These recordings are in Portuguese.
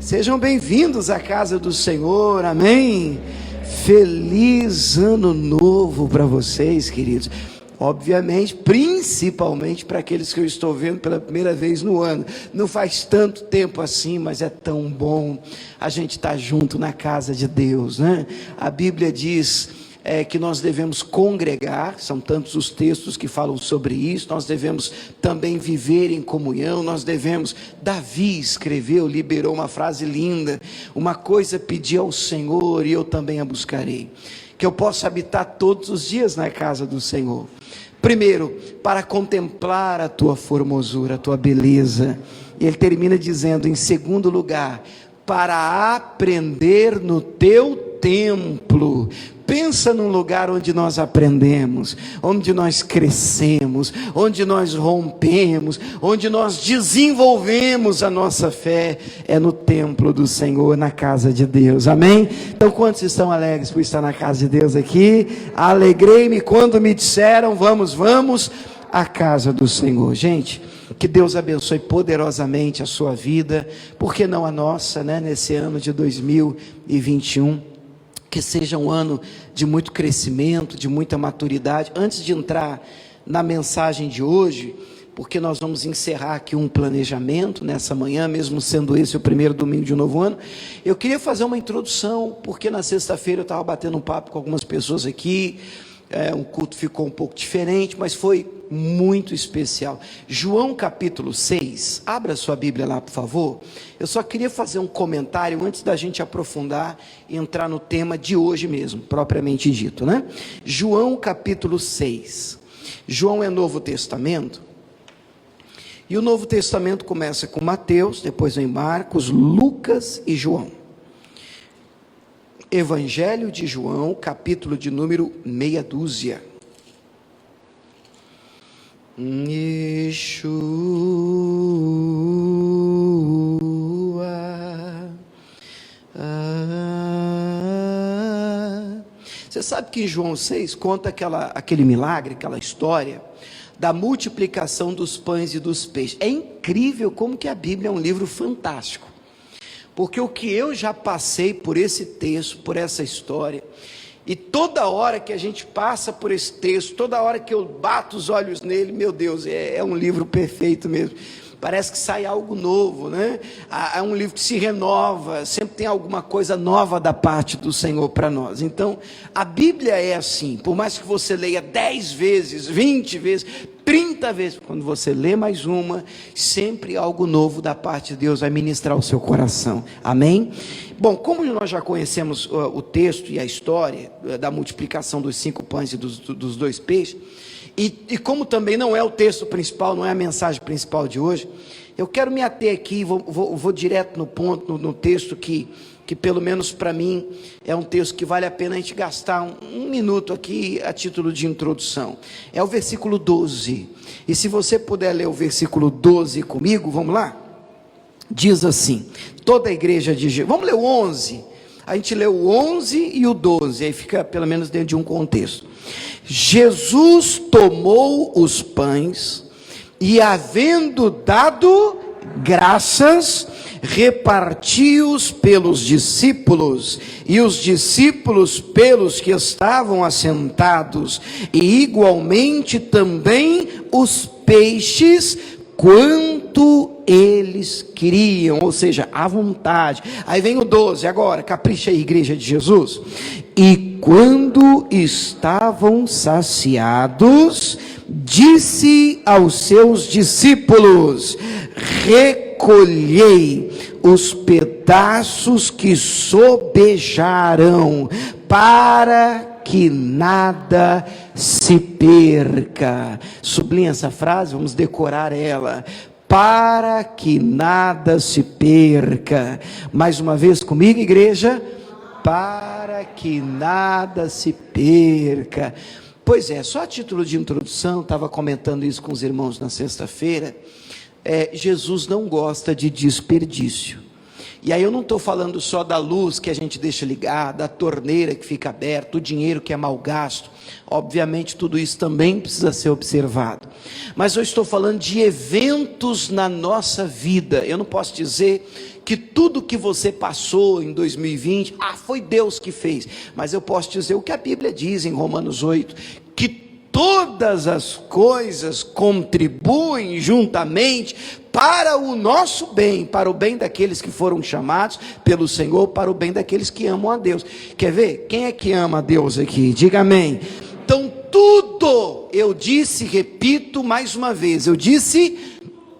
Sejam bem-vindos à casa do Senhor, amém? Feliz ano novo para vocês, queridos. Obviamente, principalmente para aqueles que eu estou vendo pela primeira vez no ano. Não faz tanto tempo assim, mas é tão bom a gente estar junto na casa de Deus, né? A Bíblia diz que nós devemos congregar, são tantos os textos que falam sobre isso, nós devemos também viver em comunhão, nós devemos, Davi escreveu, liberou uma frase linda, uma coisa pedi ao Senhor e eu também a buscarei, que eu possa habitar todos os dias na casa do Senhor. Primeiro, para contemplar a tua formosura, a tua beleza. E ele termina dizendo, em segundo lugar, para aprender no teu templo. Pensa num lugar onde nós aprendemos, onde nós crescemos, onde nós rompemos, onde nós desenvolvemos a nossa fé, é no templo do Senhor, na casa de Deus, amém? Então quantos estão alegres por estar na casa de Deus aqui? Alegrei-me quando me disseram, vamos à casa do Senhor. Gente, que Deus abençoe poderosamente a sua vida, por que não a nossa, né? Nesse ano de 2021, que seja um ano de muito crescimento, de muita maturidade. Antes de entrar na mensagem de hoje, porque nós vamos encerrar aqui um planejamento nessa manhã, mesmo sendo esse o primeiro domingo de um novo ano, eu queria fazer uma introdução, porque na sexta-feira eu estava batendo um papo com algumas pessoas aqui, um culto ficou um pouco diferente, mas foi muito especial. João capítulo 6, abra sua Bíblia lá, por favor. Eu só queria fazer um comentário antes da gente aprofundar e entrar no tema de hoje mesmo, propriamente dito, né? João capítulo 6. João é Novo Testamento, e o Novo Testamento começa com Mateus, depois vem Marcos, Lucas e João. Evangelho de João, capítulo de número meia dúzia. Yeshua. Você sabe que em João 6 conta aquele milagre, aquela história da multiplicação dos pães e dos peixes. É incrível como que a Bíblia é um livro fantástico. Porque o que eu já passei por esse texto, por essa história, e toda hora que a gente passa por esse texto, toda hora que eu bato os olhos nele, meu Deus, é um livro perfeito mesmo. Parece que sai algo novo, né? É um livro que se renova, sempre tem alguma coisa nova da parte do Senhor para nós. Então, a Bíblia é assim, por mais que você leia 10 vezes, 20 vezes, 30 vezes, quando você lê mais uma, sempre algo novo da parte de Deus vai ministrar o seu coração, amém? Bom, como nós já conhecemos o texto e a história da multiplicação dos 5 pães e dos 2 peixes, e como também não é o texto principal, não é a mensagem principal de hoje, eu quero me ater aqui, vou direto no ponto, no texto que pelo menos para mim é um texto que vale a pena a gente gastar um minuto aqui a título de introdução. É o versículo 12, e se você puder ler o versículo 12 comigo, vamos lá? Diz assim, toda a igreja de Jesus, vamos ler o 11, a gente lê o 11 e o 12, aí fica pelo menos dentro de um contexto. Jesus tomou os pães e, havendo dado graças, repartiu-os pelos discípulos, e os discípulos pelos que estavam assentados, e igualmente também os peixes, quanto eles queriam, ou seja, à vontade. Aí vem o 12, agora, capricha aí, igreja de Jesus. E quando estavam saciados, disse aos seus discípulos: recolhei os pedaços que sobejaram, para que nada se perca. Sublinha essa frase, vamos decorar ela. Para que nada se perca. Mais uma vez comigo, igreja. Para que nada se perca. Pois é, só a título de introdução, estava comentando isso com os irmãos na sexta-feira, Jesus não gosta de desperdício. E aí eu não estou falando só da luz que a gente deixa ligada, da torneira que fica aberta, do dinheiro que é mal gasto. Obviamente tudo isso também precisa ser observado. Mas eu estou falando de eventos na nossa vida. Eu não posso dizer que tudo que você passou em 2020, foi Deus que fez. Mas eu posso dizer o que a Bíblia diz em Romanos 8, que todas as coisas contribuem juntamente para o nosso bem, para o bem daqueles que foram chamados pelo Senhor, para o bem daqueles que amam a Deus. Quer ver? Quem é que ama a Deus aqui? Diga amém. Então tudo, eu disse, repito mais uma vez, eu disse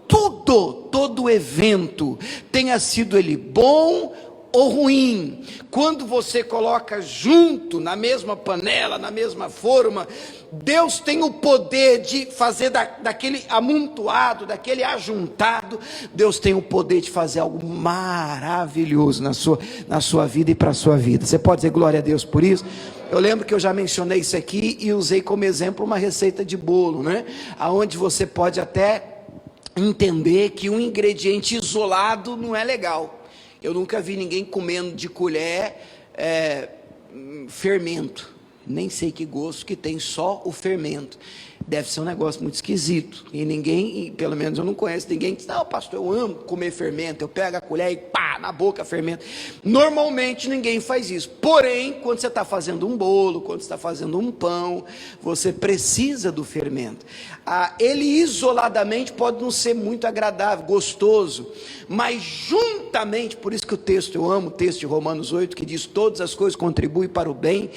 tudo, todo evento, tenha sido ele bom ou ruim, quando você coloca junto, na mesma panela, na mesma forma, Deus tem o poder de fazer daquele amontoado, daquele ajuntado, Deus tem o poder de fazer algo maravilhoso na sua vida e para a sua vida. Você pode dizer glória a Deus por isso? Eu lembro que eu já mencionei isso aqui e usei como exemplo uma receita de bolo, né? Onde você pode até entender que um ingrediente isolado não é legal. Eu nunca vi ninguém comendo de colher fermento, nem sei que gosto que tem só o fermento. Deve ser um negócio muito esquisito, e ninguém, pelo menos eu não conheço ninguém que diz, não pastor, eu amo comer fermento, eu pego a colher e pá, na boca fermento. Normalmente ninguém faz isso, porém, quando você está fazendo um bolo, quando você está fazendo um pão, você precisa do fermento. Ele isoladamente pode não ser muito agradável, gostoso, mas juntamente, por isso que o texto, eu amo o texto de Romanos 8, que diz, todas as coisas contribuem para o bem,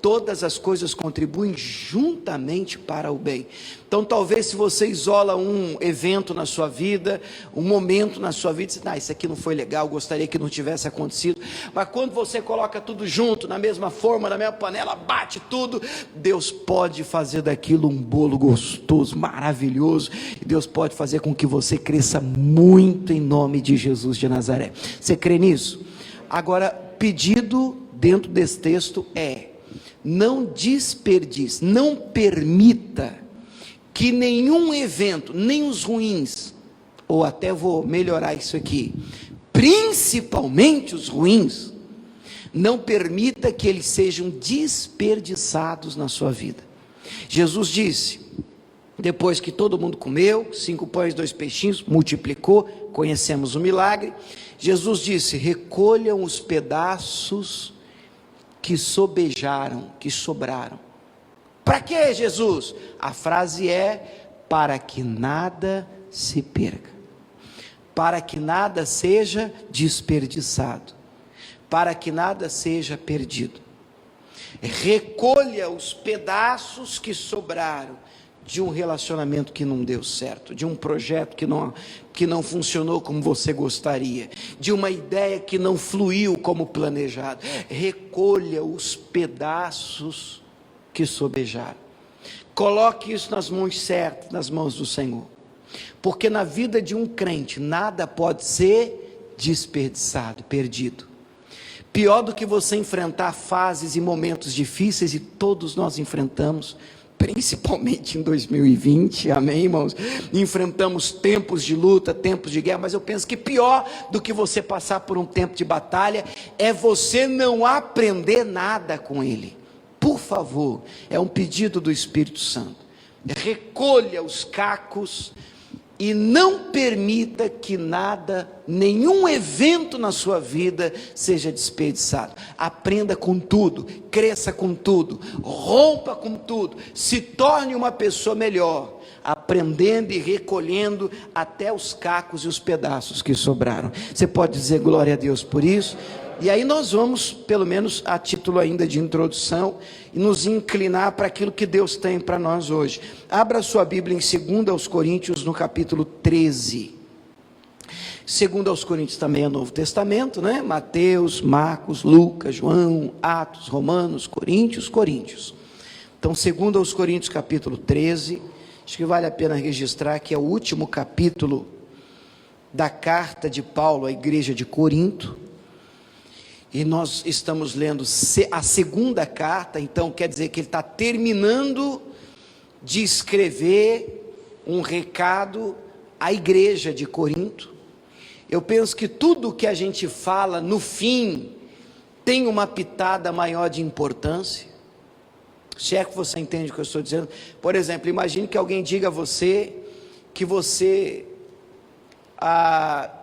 todas as coisas contribuem juntamente para o bem. Então talvez se você isola um evento na sua vida, um momento na sua vida, você diz, isso aqui não foi legal, gostaria que não tivesse acontecido, mas quando você coloca tudo junto, na mesma forma, na mesma panela, bate tudo, Deus pode fazer daquilo um bolo gostoso, maravilhoso, e Deus pode fazer com que você cresça muito em nome de Jesus de Nazaré. Você crê nisso? Agora, pedido dentro desse texto não desperdice, não permita que nenhum evento, nem os ruins, ou até vou melhorar isso aqui, principalmente os ruins, não permita que eles sejam desperdiçados na sua vida. Jesus disse, depois que todo mundo comeu, 5 pães, 2 peixinhos, multiplicou, conhecemos o milagre, Jesus disse, recolham os pedaços que sobejaram, que sobraram. Para que, Jesus? A frase é, para que nada se perca, para que nada seja desperdiçado, para que nada seja perdido. Recolha os pedaços que sobraram de um relacionamento que não deu certo, de um projeto que não funcionou como você gostaria, de uma ideia que não fluiu como planejado. Recolha os pedaços que sobejaram. Coloque isso nas mãos certas, nas mãos do Senhor. Porque na vida de um crente, nada pode ser desperdiçado, perdido. Pior do que você enfrentar fases e momentos difíceis, e todos nós enfrentamos, principalmente em 2020, amém, irmãos? Enfrentamos tempos de luta, tempos de guerra, mas eu penso que pior do que você passar por um tempo de batalha, é você não aprender nada com ele. Por favor, é um pedido do Espírito Santo, recolha os cacos, e não permita que nada, nenhum evento na sua vida seja desperdiçado. Aprenda com tudo, cresça com tudo, rompa com tudo, se torne uma pessoa melhor, aprendendo e recolhendo até os cacos e os pedaços que sobraram. Você pode dizer glória a Deus por isso? E aí nós vamos, pelo menos a título ainda de introdução, nos inclinar para aquilo que Deus tem para nós hoje. Abra sua Bíblia em 2 Coríntios, no capítulo 13. 2 Coríntios também é Novo Testamento, né? Mateus, Marcos, Lucas, João, Atos, Romanos, Coríntios. Então 2 Coríntios capítulo 13, acho que vale a pena registrar que é o último capítulo da carta de Paulo à igreja de Corinto. E nós estamos lendo a segunda carta, então quer dizer que ele está terminando de escrever um recado à igreja de Corinto. Eu penso que tudo que a gente fala, no fim, tem uma pitada maior de importância. Se é que você entende o que eu estou dizendo. Por exemplo, imagine que alguém diga a você que você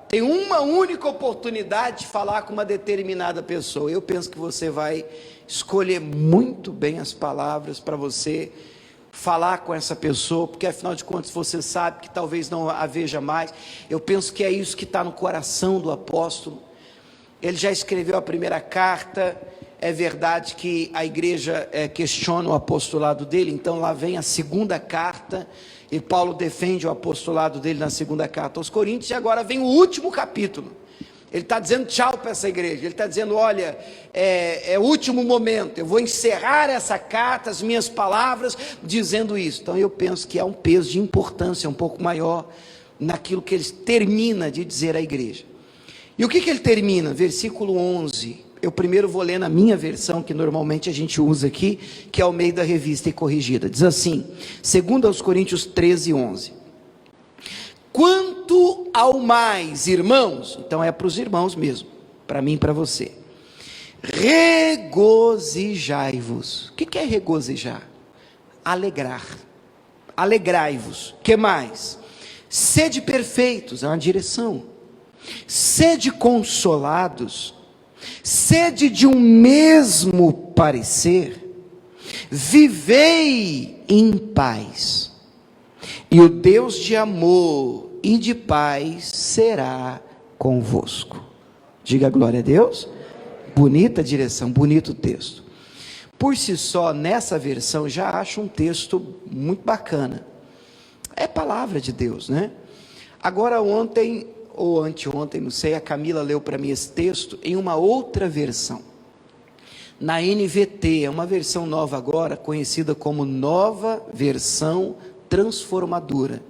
tem uma única oportunidade de falar com uma determinada pessoa. Eu penso que você vai escolher muito bem as palavras para você falar com essa pessoa, porque afinal de contas você sabe que talvez não a veja mais. Eu penso que é isso que está no coração do apóstolo. Ele já escreveu a primeira carta. É verdade que a igreja questiona o apostolado dele, então lá vem a segunda carta, e Paulo defende o apostolado dele na segunda carta aos Coríntios, e agora vem o último capítulo. Ele está dizendo tchau para essa igreja, ele está dizendo, olha, é o último momento, eu vou encerrar essa carta, as minhas palavras, dizendo isso. Então eu penso que há um peso de importância um pouco maior naquilo que ele termina de dizer à igreja. E o que ele termina? Versículo 11, eu primeiro vou ler na minha versão, que normalmente a gente usa aqui, que é o meio da revista e corrigida, diz assim, 2 Coríntios 13, 11, quanto ao mais, irmãos, então é para os irmãos mesmo, para mim e para você, regozijai-vos. O que é regozijar? Alegrar, alegrai-vos. Que mais? Sede perfeitos, é uma direção, sede consolados, sede de um mesmo parecer, vivei em paz, e o Deus de amor e de paz será convosco. Diga glória a Deus. Bonita direção, bonito texto. Por si só, nessa versão, já acho um texto muito bacana. É palavra de Deus, né? Agora ontem, ou anteontem, não sei, a Camila leu para mim esse texto em uma outra versão, na NVT, é uma versão nova agora, conhecida como Nova Versão Transformadora,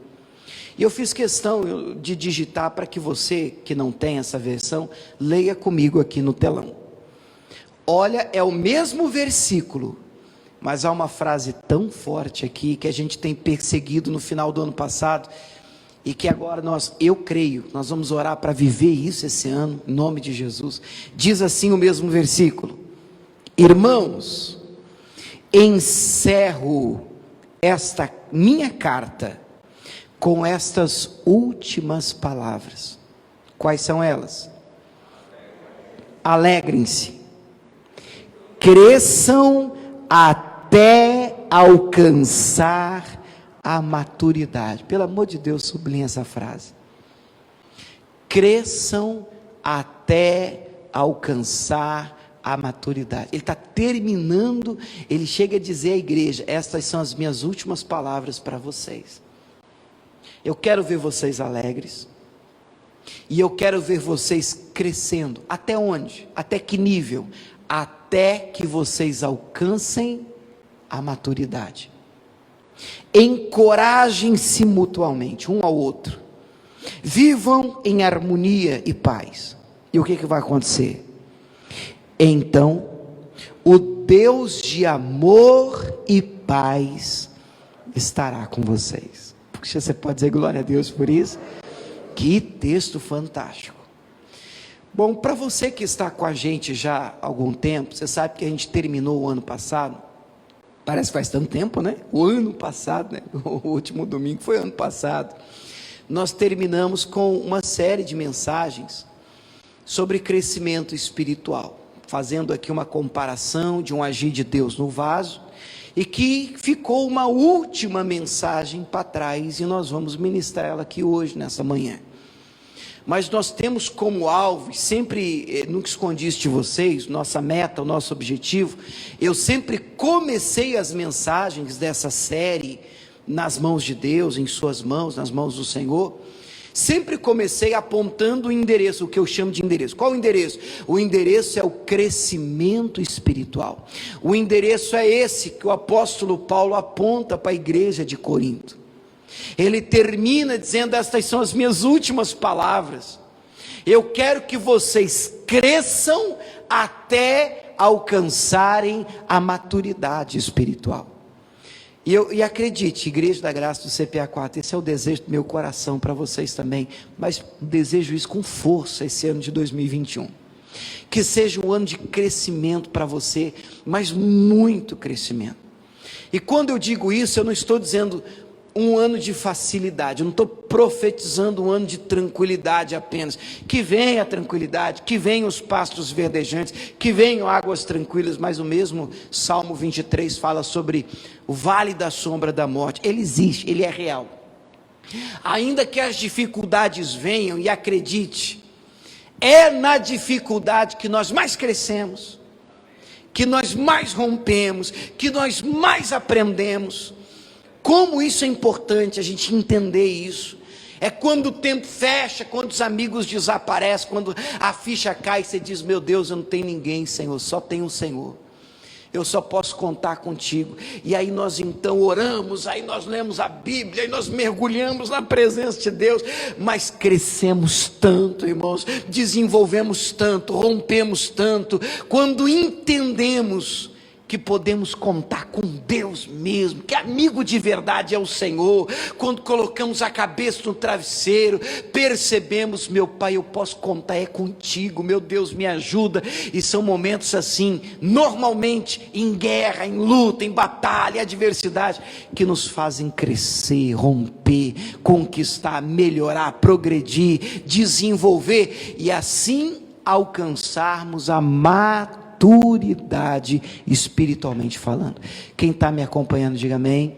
e eu fiz questão de digitar para que você, que não tem essa versão, leia comigo aqui no telão. Olha, é o mesmo versículo, mas há uma frase tão forte aqui, que a gente tem perseguido no final do ano passado, e que agora eu creio, nós vamos orar para viver isso esse ano, em nome de Jesus. Diz assim o mesmo versículo: irmãos, encerro esta minha carta com estas últimas palavras. Quais são elas? Alegrem-se, cresçam até alcançar a maturidade. Pelo amor de Deus, sublinha essa frase. Cresçam até alcançar a maturidade. Ele está terminando, ele chega a dizer à igreja, estas são as minhas últimas palavras para vocês. Eu quero ver vocês alegres, e eu quero ver vocês crescendo. Até onde? Até que nível? Até que vocês alcancem a maturidade. Encorajem-se mutuamente, um ao outro, vivam em harmonia e paz. E o que vai acontecer? Então, o Deus de amor e paz estará com vocês. Puxa, você pode dizer glória a Deus por isso? Que texto fantástico. Bom, para você que está com a gente já há algum tempo, você sabe que a gente terminou o ano passado, parece que faz tanto tempo, né? O ano passado, né? O último domingo foi ano passado. Nós terminamos com uma série de mensagens sobre crescimento espiritual, fazendo aqui uma comparação de um agir de Deus no vaso, e que ficou uma última mensagem para trás, e nós vamos ministrar ela aqui hoje, nessa manhã. Mas nós temos como alvo, sempre, nunca escondi isso de vocês, nossa meta, o nosso objetivo, eu sempre comecei as mensagens dessa série nas mãos de Deus, em suas mãos, nas mãos do Senhor, sempre comecei apontando o endereço, o que eu chamo de endereço. Qual o endereço? O endereço é o crescimento espiritual. O endereço é esse que o apóstolo Paulo aponta para a igreja de Corinto. Ele termina dizendo: estas são as minhas últimas palavras, eu quero que vocês cresçam até alcançarem a maturidade espiritual. E acredite, Igreja da Graça do CPA 4, esse é o desejo do meu coração para vocês também, mas desejo isso com força esse ano de 2021, que seja um ano de crescimento para você, mas muito crescimento. E quando eu digo isso, eu não estou dizendo um ano de facilidade, eu não estou profetizando um ano de tranquilidade apenas, que venha a tranquilidade, que venham os pastos verdejantes, que venham águas tranquilas, mas o mesmo Salmo 23 fala sobre o vale da sombra da morte. Ele existe, ele é real, ainda que as dificuldades venham, e acredite, é na dificuldade que nós mais crescemos, que nós mais rompemos, que nós mais aprendemos. Como isso é importante a gente entender isso. É quando o tempo fecha, quando os amigos desaparecem, quando a ficha cai e você diz: meu Deus, eu não tenho ninguém, Senhor, só tenho o Senhor, eu só posso contar contigo. E aí nós então oramos, aí nós lemos a Bíblia, aí nós mergulhamos na presença de Deus, mas crescemos tanto, irmãos, desenvolvemos tanto, rompemos tanto, quando entendemos que podemos contar com Deus mesmo, que amigo de verdade é o Senhor. Quando colocamos a cabeça no travesseiro, percebemos: meu Pai, eu posso contar é contigo, meu Deus, me ajuda. E são momentos assim, normalmente em guerra, em luta, em batalha, adversidade, que nos fazem crescer, romper, conquistar, melhorar, progredir, desenvolver, e assim alcançarmos a maturidade espiritualmente falando. Quem está me acompanhando, diga amém.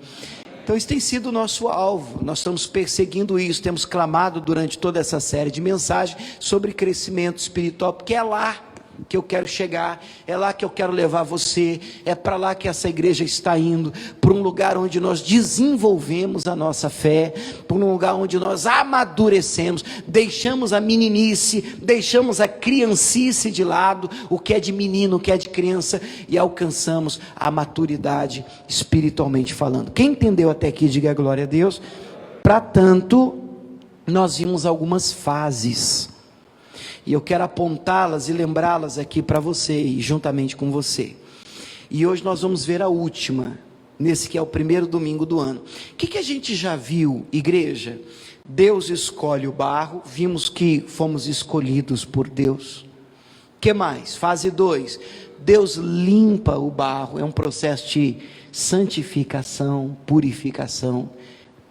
Então isso tem sido o nosso alvo, nós estamos perseguindo isso, temos clamado durante toda essa série de mensagens sobre crescimento espiritual, porque é lá que eu quero chegar, é lá que eu quero levar você, é para lá que essa igreja está indo, para um lugar onde nós desenvolvemos a nossa fé, para um lugar onde nós amadurecemos, deixamos a meninice, deixamos a criancice de lado, o que é de menino, o que é de criança, e alcançamos a maturidade espiritualmente falando. Quem entendeu até aqui, diga glória a Deus. Para tanto, nós vimos algumas fases, e eu quero apontá-las e lembrá-las aqui para você e juntamente com você. E hoje nós vamos ver a última, nesse que é o primeiro domingo do ano. O que a gente já viu, igreja? Deus escolhe o barro, vimos que fomos escolhidos por Deus. O que mais? Fase 2, Deus limpa o barro, é um processo de santificação, purificação,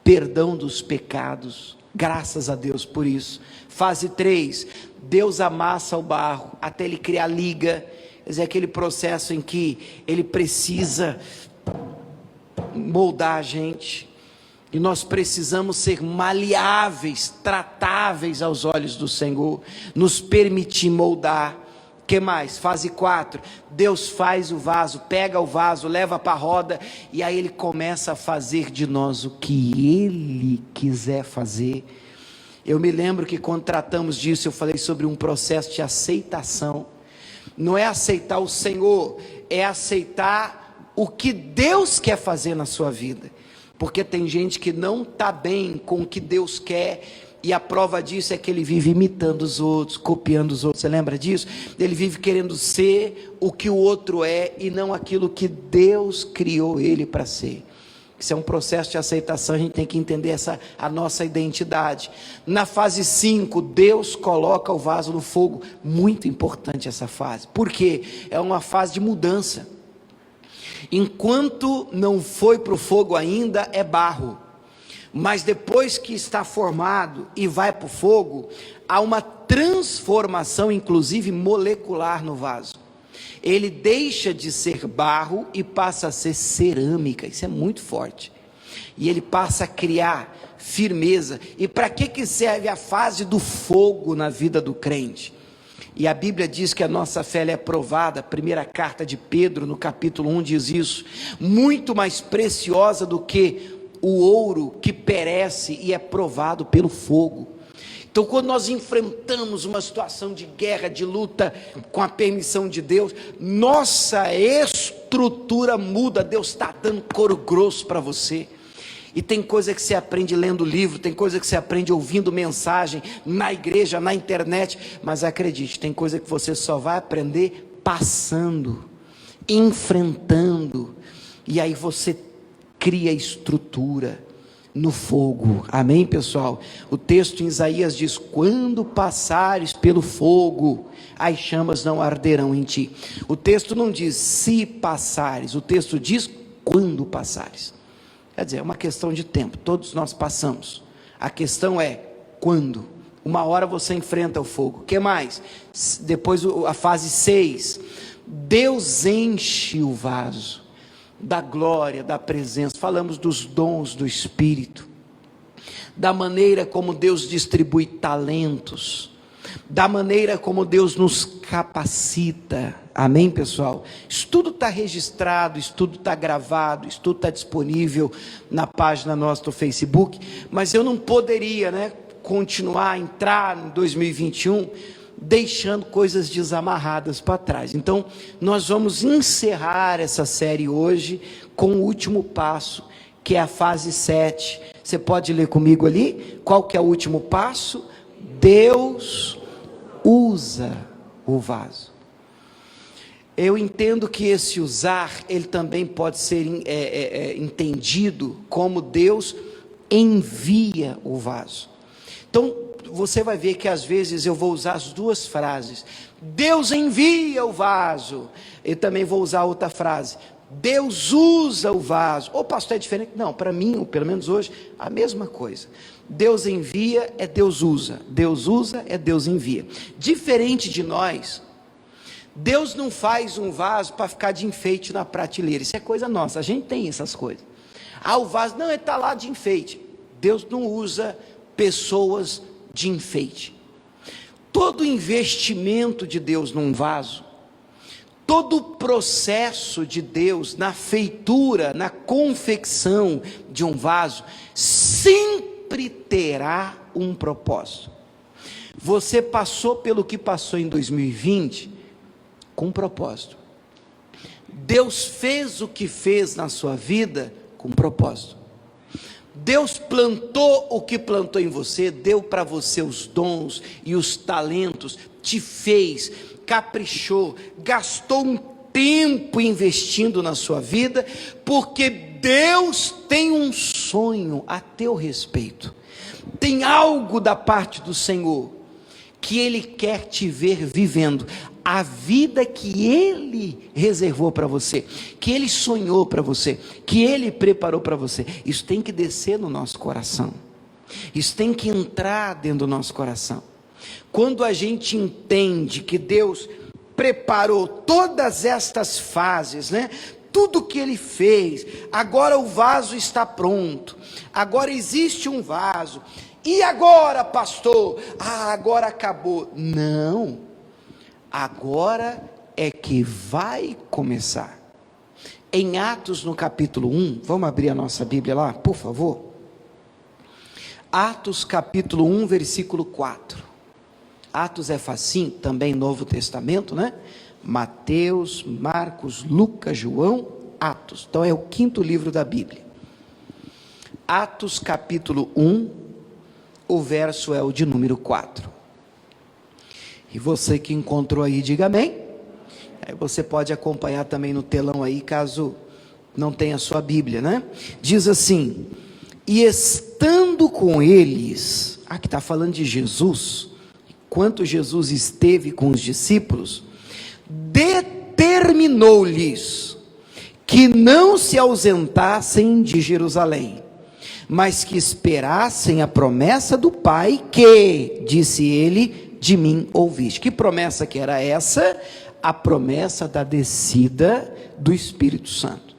perdão dos pecados, graças a Deus por isso. Fase 3, Deus amassa o barro até ele criar liga, quer dizer, aquele processo em que ele precisa moldar a gente, e nós precisamos ser maleáveis, tratáveis aos olhos do Senhor, nos permitir moldar. Que mais? Fase 4, Deus faz o vaso, pega o vaso, leva para a roda, e aí ele começa a fazer de nós o que ele quiser fazer. Eu me lembro que quando tratamos disso, eu falei sobre um processo de aceitação. Não é aceitar o Senhor, é aceitar o que Deus quer fazer na sua vida, porque tem gente que não está bem com o que Deus quer, e a prova disso é que ele vive imitando os outros, copiando os outros. Você lembra disso? Ele vive querendo ser o que o outro é, e não aquilo que Deus criou ele para ser. Isso é um processo de aceitação, a gente tem que entender a nossa identidade. Na fase 5, Deus coloca o vaso no fogo. Muito importante essa fase, porque é uma fase de mudança. Enquanto não foi para o fogo ainda, é barro, mas depois que está formado e vai para o fogo, há uma transformação, inclusive molecular, no vaso. Ele deixa de ser barro e passa a ser cerâmica. Isso é muito forte, e ele passa a criar firmeza. E para que serve a fase do fogo na vida do crente? E a Bíblia diz que a nossa fé é provada. A primeira carta de Pedro, no capítulo 1, diz isso: muito mais preciosa do que o ouro que perece e é provado pelo fogo. Então, quando nós enfrentamos uma situação de guerra, de luta, com a permissão de Deus, nossa estrutura muda. Deus está dando couro grosso para você. E tem coisa que você aprende lendo livro, tem coisa que você aprende ouvindo mensagem na igreja, na internet, mas acredite, tem coisa que você só vai aprender passando, enfrentando, e aí você cria estrutura no fogo. Amém, pessoal? O texto em Isaías diz: quando passares pelo fogo, as chamas não arderão em ti. O texto não diz se passares, o texto diz quando passares. Quer dizer, é uma questão de tempo, todos nós passamos. A questão é quando. Uma hora você enfrenta o fogo. O que mais? Depois a fase 6, Deus enche o vaso da glória, da presença. Falamos dos dons do Espírito, da maneira como Deus distribui talentos, da maneira como Deus nos capacita. Amém, pessoal? Isso tudo está registrado, isso tudo está gravado, isso tudo está disponível na página nossa do Facebook. Mas eu não poderia, continuar a entrar em 2021 deixando coisas desamarradas para trás. Então, nós vamos encerrar essa série hoje com o último passo, que é a fase 7. Você pode ler comigo ali? Qual que é o último passo? Deus usa o vaso. Eu entendo que esse usar, ele também pode ser entendido como Deus envia o vaso. Então, você vai ver que às vezes eu vou usar as duas frases. Deus envia o vaso. Eu também vou usar outra frase. Deus usa o vaso. Ô, pastor, é diferente? Não, para mim, ou pelo menos hoje, a mesma coisa. Deus envia é Deus usa. Deus usa é Deus envia. Diferente de nós, Deus não faz um vaso para ficar de enfeite na prateleira. Isso é coisa nossa, a gente tem essas coisas. O vaso, não, ele está lá de enfeite. Deus não usa pessoas de enfeite. Todo investimento de Deus num vaso, todo o processo de Deus na feitura, na confecção de um vaso, sempre terá um propósito. Você passou pelo que passou em 2020 com um propósito. Deus fez o que fez na sua vida com um propósito. Deus plantou o que plantou em você, deu para você os dons e os talentos, te fez, caprichou, gastou um tempo investindo na sua vida, porque Deus tem um sonho a teu respeito, tem algo da parte do Senhor, que Ele quer te ver vivendo, a vida que Ele reservou para você, que Ele sonhou para você, que Ele preparou para você. Isso tem que descer no nosso coração, isso tem que entrar dentro do nosso coração. Quando a gente entende que Deus preparou todas estas fases, tudo que Ele fez, agora o vaso está pronto, agora existe um vaso, e agora, pastor? Agora acabou. Não, agora é que vai começar. Em Atos no capítulo 1, vamos abrir a nossa Bíblia lá, por favor. Atos capítulo 1, versículo 4. Atos é facinho, também Novo Testamento, Mateus, Marcos, Lucas, João, Atos. Então é o 5º livro da Bíblia. Atos capítulo 1, o verso é o de número 4. E você que encontrou aí, diga amém. Aí você pode acompanhar também no telão aí, caso não tenha sua Bíblia, Diz assim: e estando com eles, aqui está falando de Jesus, enquanto Jesus esteve com os discípulos, determinou-lhes que não se ausentassem de Jerusalém, mas que esperassem a promessa do Pai, que, disse ele, de mim ouviste. Que promessa que era essa? A promessa da descida do Espírito Santo.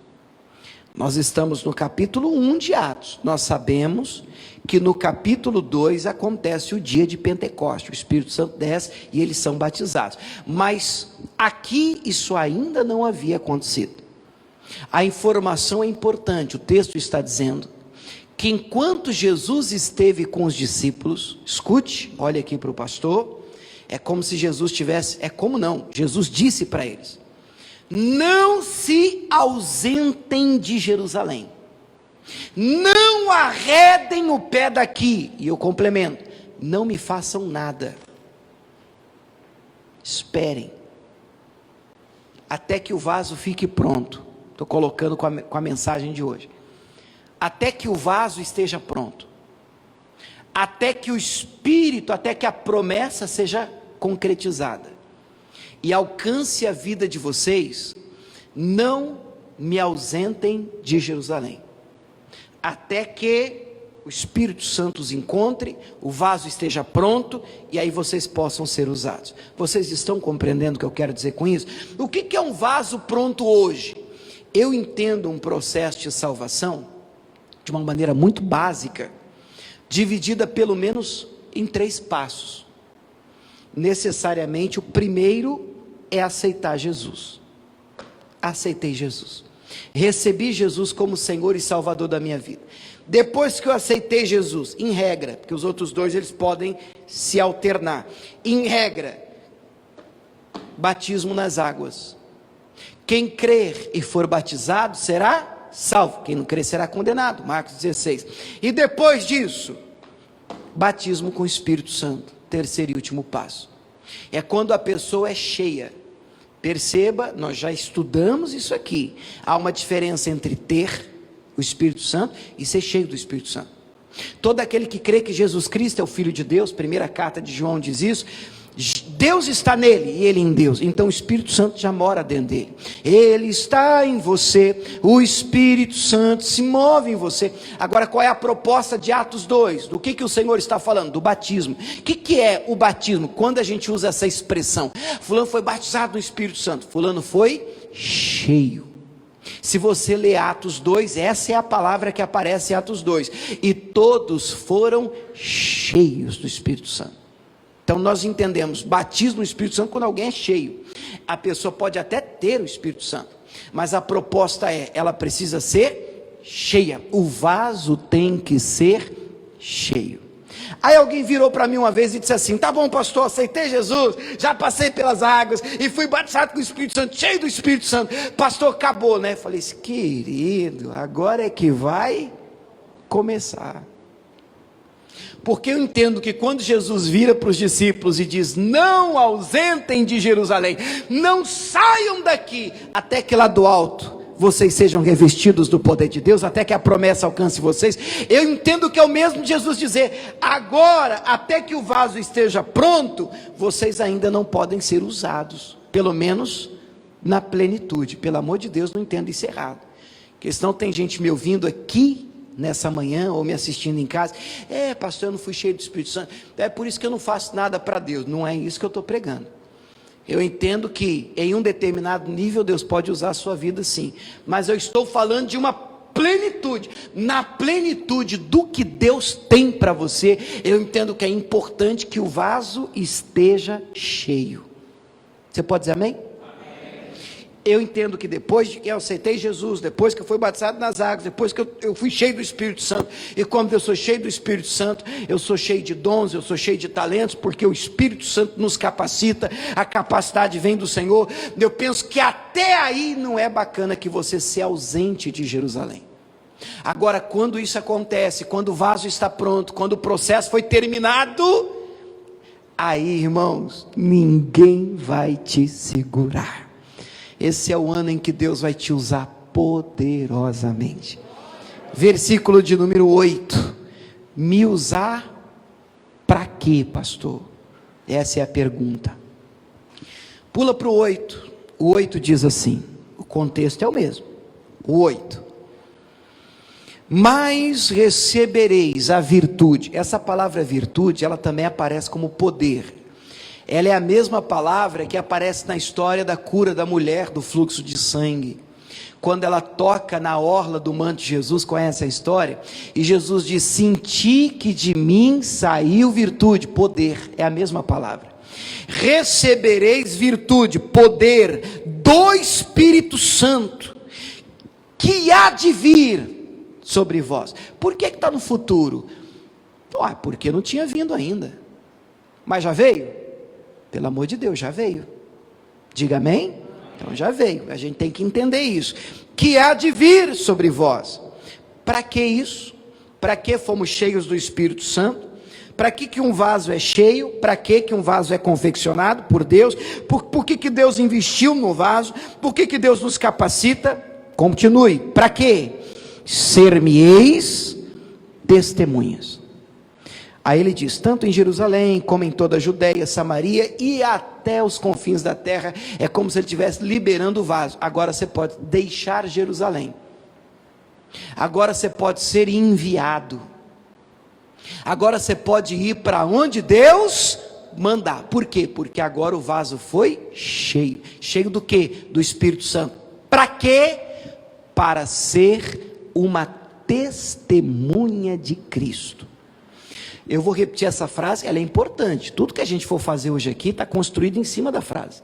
Nós estamos no capítulo 1 de Atos, nós sabemos que no capítulo 2 acontece o dia de Pentecostes, o Espírito Santo desce e eles são batizados, mas aqui isso ainda não havia acontecido. A informação é importante, o texto está dizendo que enquanto Jesus esteve com os discípulos, escute, olha aqui para o pastor, é como se Jesus tivesse, Jesus disse para eles: não se ausentem de Jerusalém, não arredem o pé daqui, e eu complemento, não me façam nada, esperem, até que o vaso fique pronto. Estou colocando com a mensagem de hoje. até que o vaso esteja pronto, até que o Espírito, até que a promessa seja concretizada e alcance a vida de vocês. Não me ausentem de Jerusalém, até que o Espírito Santo os encontre, o vaso esteja pronto, e aí vocês possam ser usados. Vocês estão compreendendo o que eu quero dizer com isso? O que é um vaso pronto hoje? Eu entendo um processo de salvação de uma maneira muito básica, dividida pelo menos em 3 passos. Necessariamente o primeiro é aceitar Jesus. Aceitei Jesus, recebi Jesus como Senhor e Salvador da minha vida. Depois que eu aceitei Jesus, em regra, porque os outros 2 eles podem se alternar, em regra, batismo nas águas. Quem crer e for batizado será salvo, quem não crer será condenado, Marcos 16. E depois disso, batismo com o Espírito Santo, terceiro e último passo, é quando a pessoa é cheia. Perceba, nós já estudamos isso aqui, há uma diferença entre ter o Espírito Santo e ser cheio do Espírito Santo. Todo aquele que crê que Jesus Cristo é o Filho de Deus, primeira carta de João diz isso, Deus está nele e ele em Deus, então o Espírito Santo já mora dentro dele, ele está em você, o Espírito Santo se move em você. Agora, qual é a proposta de Atos 2? Do que o Senhor está falando? Do batismo. O que é o batismo? Quando a gente usa essa expressão, fulano foi batizado no Espírito Santo, fulano foi cheio. Se você ler Atos 2, essa é a palavra que aparece em Atos 2, e todos foram cheios do Espírito Santo. Então nós entendemos, batismo no Espírito Santo quando alguém é cheio. A pessoa pode até ter o Espírito Santo, mas a proposta é, ela precisa ser cheia, o vaso tem que ser cheio. Aí alguém virou para mim uma vez e disse assim: tá bom, pastor, aceitei Jesus, já passei pelas águas e fui batizado com o Espírito Santo, cheio do Espírito Santo, pastor, acabou, né? Falei assim, querido, agora é que vai começar. Porque eu entendo que quando Jesus vira para os discípulos e diz: não ausentem de Jerusalém, não saiam daqui, até que lá do alto vocês sejam revestidos do poder de Deus, até que a promessa alcance vocês. Eu entendo que é o mesmo Jesus dizer: agora, até que o vaso esteja pronto, vocês ainda não podem ser usados, pelo menos na plenitude. Pelo amor de Deus, não entendo isso errado, porque senão tem gente me ouvindo aqui nessa manhã, ou me assistindo em casa: pastor, eu não fui cheio do Espírito Santo, é por isso que eu não faço nada para Deus. Não é isso que eu estou pregando. Eu entendo que em um determinado nível Deus pode usar a sua vida sim, mas eu estou falando de uma plenitude. Na plenitude do que Deus tem para você, eu entendo que é importante que o vaso esteja cheio. Você pode dizer amém? Eu entendo que depois de que eu aceitei Jesus, depois que eu fui batizado nas águas, depois que eu fui cheio do Espírito Santo, e como eu sou cheio do Espírito Santo, eu sou cheio de dons, eu sou cheio de talentos, porque o Espírito Santo nos capacita, a capacidade vem do Senhor. Eu penso que até aí não é bacana que você se ausente de Jerusalém. Agora, quando isso acontece, quando o vaso está pronto, quando o processo foi terminado, aí, irmãos, ninguém vai te segurar. Esse é o ano em que Deus vai te usar poderosamente. Versículo de número 8. Me usar para quê, pastor? Essa é a pergunta. Pula para o 8. O 8 diz assim, o contexto é o mesmo. O 8. Mas recebereis a virtude. Essa palavra virtude, ela também aparece como poder. Ela é a mesma palavra que aparece na história da cura da mulher do fluxo de sangue. Quando ela toca na orla do manto de Jesus, conhece a história? E Jesus diz: senti que de mim saiu virtude, poder, é a mesma palavra. Recebereis virtude, poder do Espírito Santo, que há de vir sobre vós. Por que está no futuro? Porque não tinha vindo ainda, mas já veio. Pelo amor de Deus, já veio. Diga amém? Então já veio, a gente tem que entender isso, que há de vir sobre vós. Para que isso? Para que fomos cheios do Espírito Santo? Para que um vaso é cheio? Para que um vaso é confeccionado por Deus? Por que Deus investiu no vaso? Por que Deus nos capacita? Continue, para quê? ser-me-eis testemunhas. Aí ele diz, tanto em Jerusalém, como em toda a Judéia, Samaria e até os confins da terra. É como se ele estivesse liberando o vaso. Agora você pode deixar Jerusalém. Agora você pode ser enviado. Agora você pode ir para onde Deus mandar. Por quê? Porque agora o vaso foi cheio. Cheio do quê? Do Espírito Santo. Para quê? Para ser uma testemunha de Cristo. Eu vou repetir essa frase, ela é importante. Tudo que a gente for fazer hoje aqui está construído em cima da frase.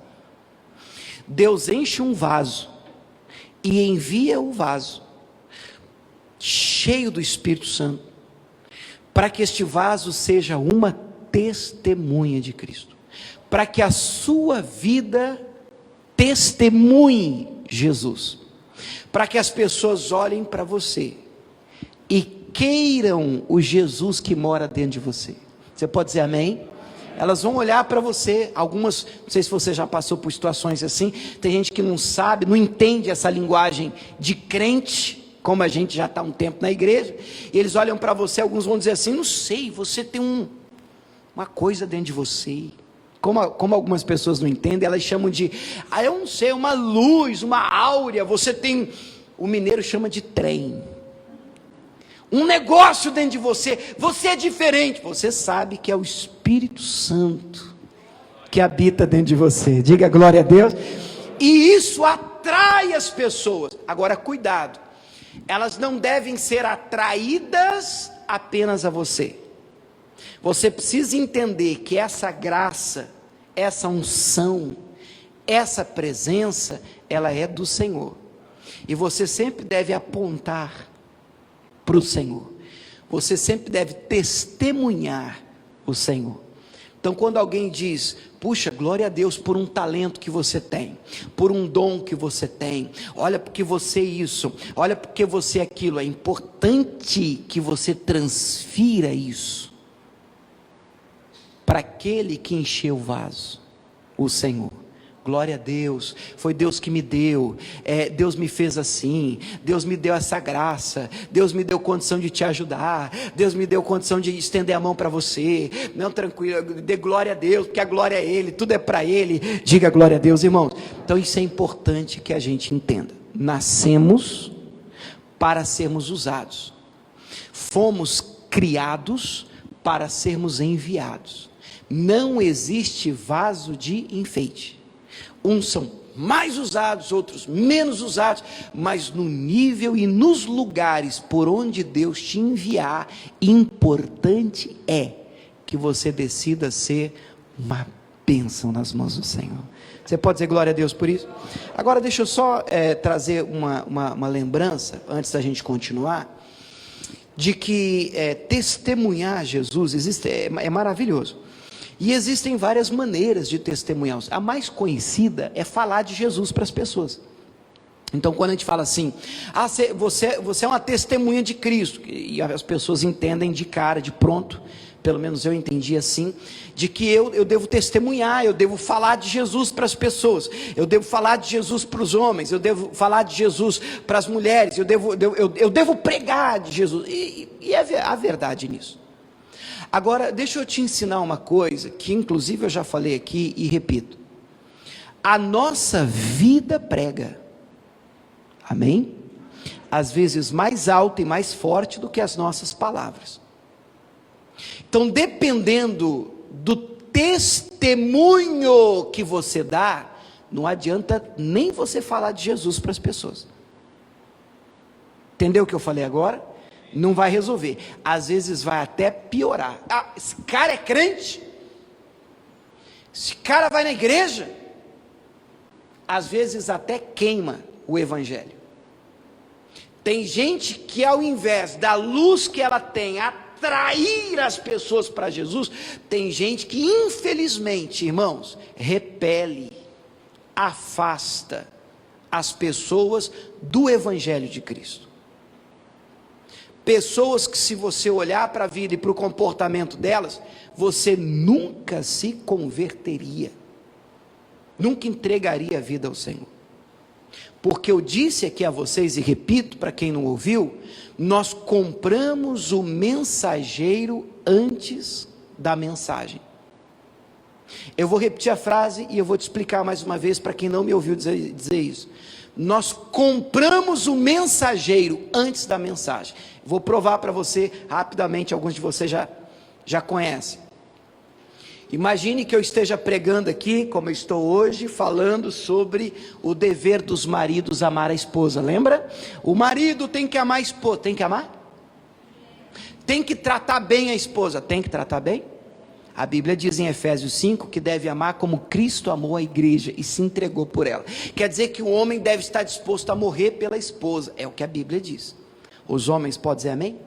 Deus enche um vaso e envia o vaso cheio do Espírito Santo, para que este vaso seja uma testemunha de Cristo, para que a sua vida testemunhe Jesus, para que as pessoas olhem para você e queiram o Jesus que mora dentro de você. Você pode dizer amém? Elas vão olhar para você. Algumas, não sei se você já passou por situações assim, tem gente que não sabe, não entende essa linguagem de crente, como a gente já está há um tempo na igreja, e eles olham para você, alguns vão dizer assim, não sei, você tem uma coisa dentro de você, como algumas pessoas não entendem, elas chamam de, eu não sei, uma luz, uma áurea, você tem, o mineiro chama de trem, um negócio dentro de você, você é diferente, você sabe que é o Espírito Santo que habita dentro de você, diga glória a Deus, e isso atrai as pessoas. Agora cuidado, elas não devem ser atraídas apenas a você, você precisa entender que essa graça, essa unção, essa presença, ela é do Senhor, e você sempre deve apontar para o Senhor, você sempre deve testemunhar o Senhor. Então quando alguém diz, puxa, glória a Deus por um talento que você tem, por um dom que você tem, olha porque você é isso, olha porque você é aquilo, é importante que você transfira isso para aquele que encheu o vaso, o Senhor. Glória a Deus, foi Deus que me deu, Deus me fez assim, Deus me deu essa graça, Deus me deu condição de te ajudar, Deus me deu condição de estender a mão para você, não, tranquilo, dê glória a Deus, porque a glória é Ele, tudo é para Ele, diga glória a Deus, irmãos. Então isso é importante que a gente entenda, nascemos para sermos usados, fomos criados para sermos enviados, não existe vaso de enfeite. Uns são mais usados, outros menos usados, mas no nível e nos lugares por onde Deus te enviar, importante é que você decida ser uma bênção nas mãos do Senhor. Você pode dizer glória a Deus por isso? Agora deixa eu só trazer uma lembrança, antes da gente continuar, de que testemunhar Jesus é maravilhoso. E existem várias maneiras de testemunhar. A mais conhecida é falar de Jesus para as pessoas. Então quando a gente fala assim, você é uma testemunha de Cristo, e as pessoas entendem de cara, de pronto, pelo menos eu entendi assim, de que eu devo testemunhar, eu devo falar de Jesus para as pessoas, eu devo falar de Jesus para os homens, eu devo falar de Jesus para as mulheres, eu devo pregar de Jesus, e há verdade nisso. Agora, deixa eu te ensinar uma coisa, que inclusive eu já falei aqui e repito. A nossa vida prega. Amém? Às vezes mais alta e mais forte do que as nossas palavras. Então, dependendo do testemunho que você dá, não adianta nem você falar de Jesus para as pessoas. Entendeu o que eu falei agora? Não vai resolver, às vezes vai até piorar. Esse cara é crente, esse cara vai na igreja, às vezes até queima o evangelho. Tem gente que ao invés da luz que ela tem, atrair as pessoas para Jesus, tem gente que infelizmente, irmãos, repele, afasta as pessoas do evangelho de Cristo. Pessoas que, se você olhar para a vida e para o comportamento delas, você nunca se converteria, nunca entregaria a vida ao Senhor. Porque eu disse aqui a vocês, e repito para quem não ouviu, nós compramos o mensageiro antes da mensagem. Eu vou repetir a frase e eu vou te explicar mais uma vez para quem não me ouviu dizer isso. Nós compramos o mensageiro antes da mensagem. Vou provar para você rapidamente, alguns de vocês já conhecem. Imagine que eu esteja pregando aqui, como eu estou hoje, falando sobre o dever dos maridos amar a esposa, lembra? O marido tem que amar a esposa, tem que amar? Tem que tratar bem a esposa, tem que tratar bem? A Bíblia diz em Efésios 5 que deve amar como Cristo amou a igreja e se entregou por ela. Quer dizer que o homem deve estar disposto a morrer pela esposa, é o que a Bíblia diz. Os homens podem dizer amém?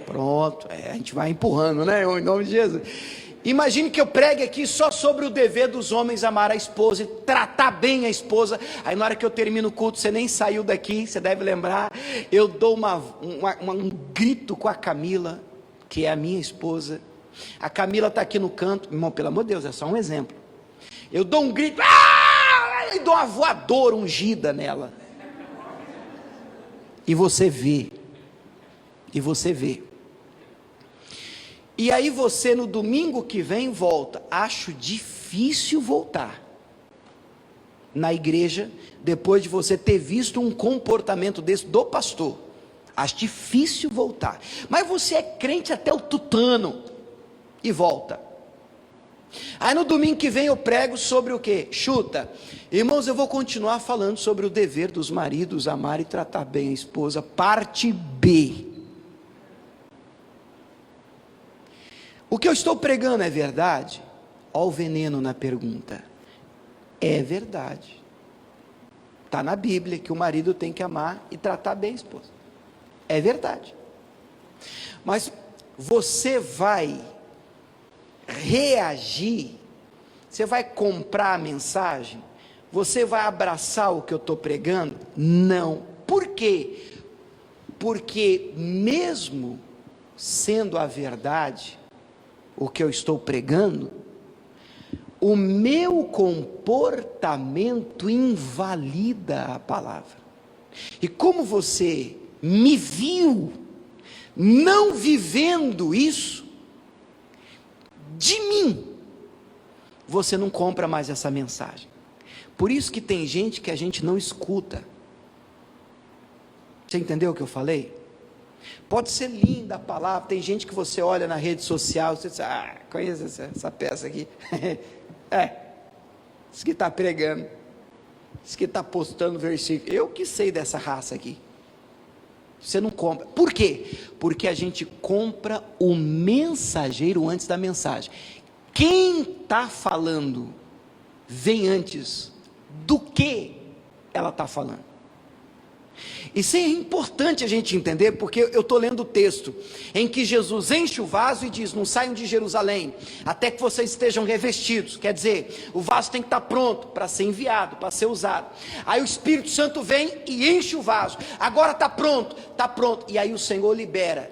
Pronto, a gente vai empurrando, né? Em nome de Jesus. Imagine que eu pregue aqui só sobre o dever dos homens amar a esposa e tratar bem a esposa. Aí na hora que eu termino o culto, você nem saiu daqui, você deve lembrar, eu dou um grito com a Camila, que é a minha esposa. A Camila está aqui no canto, irmão, pelo amor de Deus, é só um exemplo. Eu dou um grito, e dou uma voadora ungida nela. E você vê. E aí você no domingo que vem volta. Acho difícil voltar na igreja depois de você ter visto um comportamento desse do pastor. Acho difícil voltar. Mas você é crente até o tutano e volta. Aí no domingo que vem eu prego sobre o quê? Chuta. Irmãos, eu vou continuar falando sobre o dever dos maridos amar e tratar bem a esposa, parte B. O que eu estou pregando é verdade? Olha o veneno na pergunta. É verdade. Está na Bíblia que o marido tem que amar e tratar bem a esposa. É verdade. Mas você vai reagir, você vai comprar a mensagem, você vai abraçar o que eu estou pregando? Não. Por quê? Porque mesmo sendo a verdade, o que eu estou pregando, o meu comportamento invalida a palavra. E como você me viu não vivendo isso, de mim, você não compra mais essa mensagem. Por isso que tem gente que a gente não escuta. Você entendeu o que eu falei? Pode ser linda a palavra, tem gente que você olha na rede social, você diz, conhece essa peça aqui? Isso que está pregando, isso que está postando versículo, eu que sei dessa raça aqui. Você não compra, por quê? Porque a gente compra o mensageiro antes da mensagem. Quem está falando, vem antes do que ela está falando. Isso é importante a gente entender, porque eu estou lendo o texto, em que Jesus enche o vaso e diz, não saiam de Jerusalém, até que vocês estejam revestidos, quer dizer, o vaso tem que estar pronto, para ser enviado, para ser usado, aí o Espírito Santo vem e enche o vaso, agora está pronto, e aí o Senhor libera,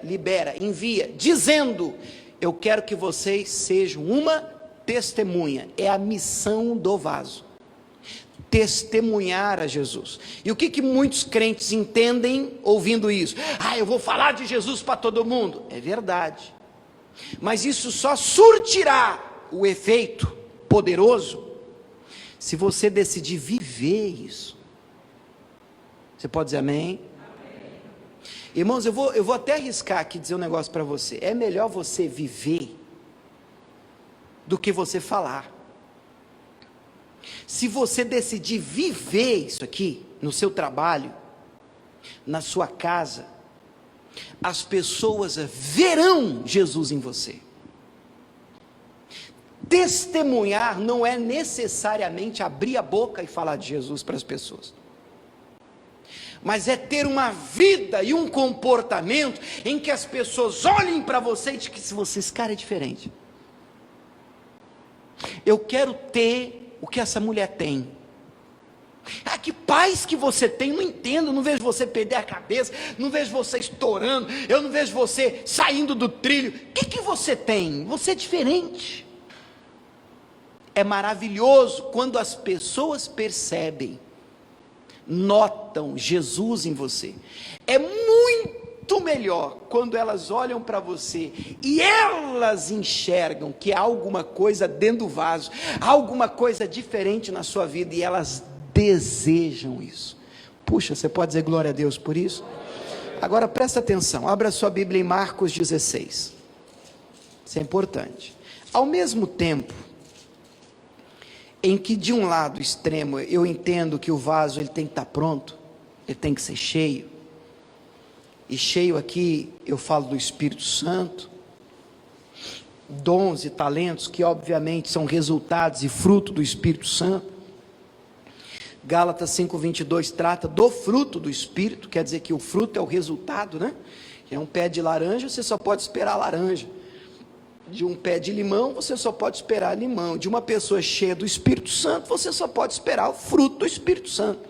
envia, dizendo, eu quero que vocês sejam uma testemunha, é a missão do vaso, testemunhar a Jesus. E o que muitos crentes entendem ouvindo isso? Eu vou falar de Jesus para todo mundo. É verdade, mas isso só surtirá o efeito poderoso se você decidir viver isso. Você pode dizer amém? Amém. Irmãos, eu vou até arriscar aqui dizer um negócio para você. É melhor você viver do que você falar. Se você decidir viver isso aqui, no seu trabalho, na sua casa, as pessoas verão Jesus em você. Testemunhar não é necessariamente abrir a boca e falar de Jesus para as pessoas, mas é ter uma vida e um comportamento em que as pessoas olhem para você e digam que esse cara é diferente. Eu quero ter o que essa mulher tem. Que paz que você tem, não entendo, não vejo você perder a cabeça, não vejo você estourando, eu não vejo você saindo do trilho. O que você tem? Você é diferente. É maravilhoso quando as pessoas percebem notam Jesus em você. É muito melhor quando elas olham para você e elas enxergam que há alguma coisa dentro do vaso, há alguma coisa diferente na sua vida e elas desejam isso. Puxa, você pode dizer glória a Deus por isso? Agora presta atenção, abra sua Bíblia em Marcos 16. Isso é importante. Ao mesmo tempo em que de um lado extremo eu entendo que o vaso ele tem que estar pronto, ele tem que ser cheio, e cheio aqui eu falo do Espírito Santo, dons e talentos que obviamente são resultados e fruto do Espírito Santo. Gálatas 5:22 trata do fruto do Espírito, quer dizer que o fruto é o resultado, né? É um pé de laranja, você só pode esperar laranja. De um pé de limão, você só pode esperar limão. De uma pessoa cheia do Espírito Santo, você só pode esperar o fruto do Espírito Santo.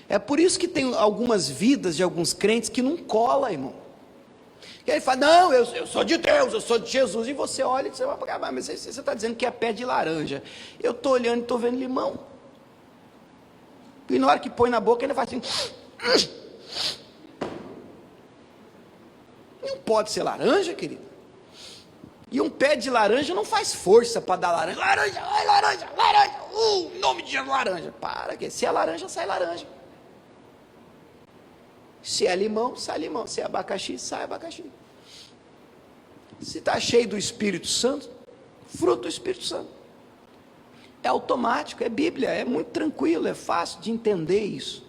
É por isso que tem algumas vidas de alguns crentes que não cola, irmão. E aí fala, não, eu sou de Deus, eu sou de Jesus. E você olha e você vai, mas você está dizendo que é pé de laranja. Eu estou olhando e estou vendo limão. E na hora que põe na boca, ele faz assim. Não pode ser laranja, querido. E um pé de laranja não faz força para dar laranja. Laranja, ai, laranja, laranja. Em nome de Jesus, laranja. Para, que se é laranja, sai laranja. Se é limão, sai limão. Se é abacaxi, sai abacaxi. Se está cheio do Espírito Santo, fruto do Espírito Santo. É automático, é Bíblia, é muito tranquilo, é fácil de entender isso.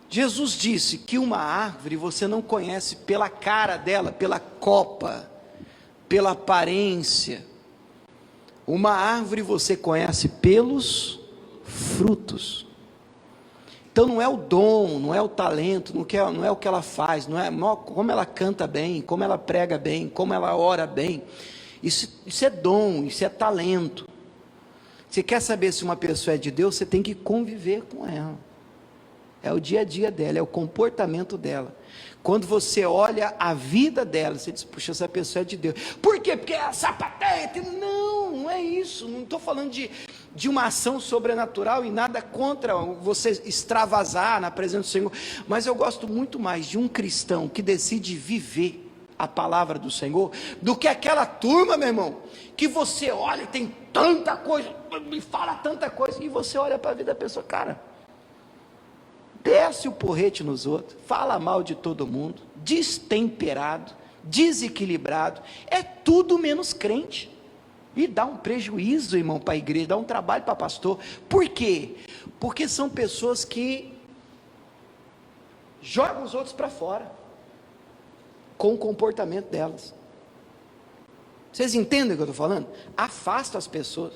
Jesus disse que uma árvore você não conhece pela cara dela, pela copa, pela aparência. Uma árvore você conhece pelos frutos. Então não é o dom, não é o talento, não é o que ela faz, não é como ela canta bem, como ela prega bem, como ela ora bem. Isso é dom, isso é talento. Você quer saber se uma pessoa é de Deus, você tem que conviver com ela. É o dia a dia dela, é o comportamento dela. Quando você olha a vida dela, você diz, puxa, essa pessoa é de Deus. Por quê? Porque é sapateia. Não, não é isso. Não estou falando de uma ação sobrenatural e nada contra você extravasar na presença do Senhor. Mas eu gosto muito mais de um cristão que decide viver a palavra do Senhor, do que aquela turma, meu irmão, que você olha e tem tanta coisa, me fala tanta coisa, e você olha para a vida da pessoa, cara, desce o porrete nos outros, fala mal de todo mundo, destemperado, desequilibrado, é tudo menos crente, e dá um prejuízo, irmão, para a igreja, dá um trabalho para pastor. Por quê? Porque são pessoas que jogam os outros para fora, com o comportamento delas. Vocês entendem o que eu estou falando? Afasta as pessoas.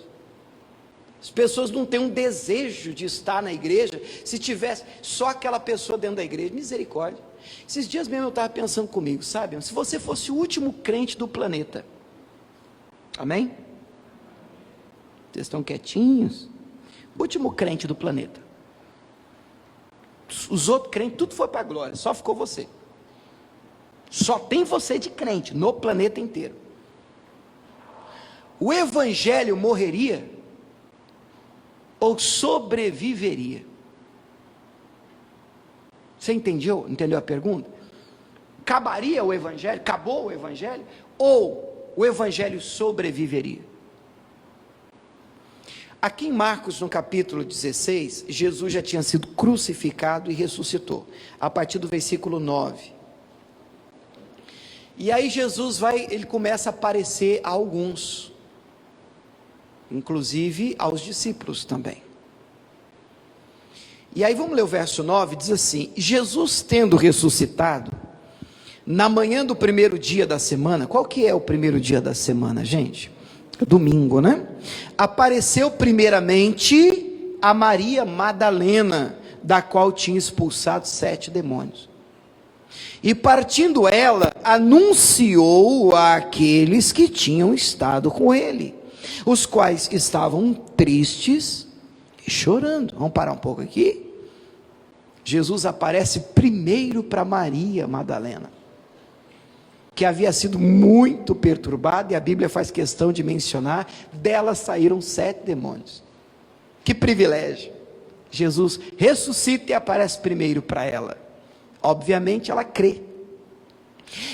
As pessoas não têm um desejo de estar na igreja, se tivesse só aquela pessoa dentro da igreja, misericórdia. Esses dias mesmo eu estava pensando comigo, sabe, se você fosse o último crente do planeta, amém? Vocês estão quietinhos? Último crente do planeta, os outros crentes, tudo foi para a glória, só ficou você. Só tem você de crente no planeta inteiro. O evangelho morreria ou sobreviveria? Você entendeu? Entendeu a pergunta? Acabaria o evangelho? Acabou o evangelho? Ou o evangelho sobreviveria? Aqui em Marcos, no capítulo 16, Jesus já tinha sido crucificado e ressuscitou, a partir do versículo 9. E aí Jesus ele começa a aparecer a alguns, inclusive aos discípulos também. E aí vamos ler o verso 9, diz assim: Jesus tendo ressuscitado, na manhã do primeiro dia da semana, qual que é o primeiro dia da semana, gente? Domingo, né? Apareceu primeiramente a Maria Madalena, da qual tinha expulsado 7 demônios. E partindo ela, anunciou àqueles que tinham estado com ele, os quais estavam tristes e chorando. Vamos parar um pouco aqui. Jesus aparece primeiro para Maria Madalena, que havia sido muito perturbada, e a Bíblia faz questão de mencionar, dela saíram 7 demônios. Que privilégio! Jesus ressuscita e aparece primeiro para ela. Obviamente ela crê.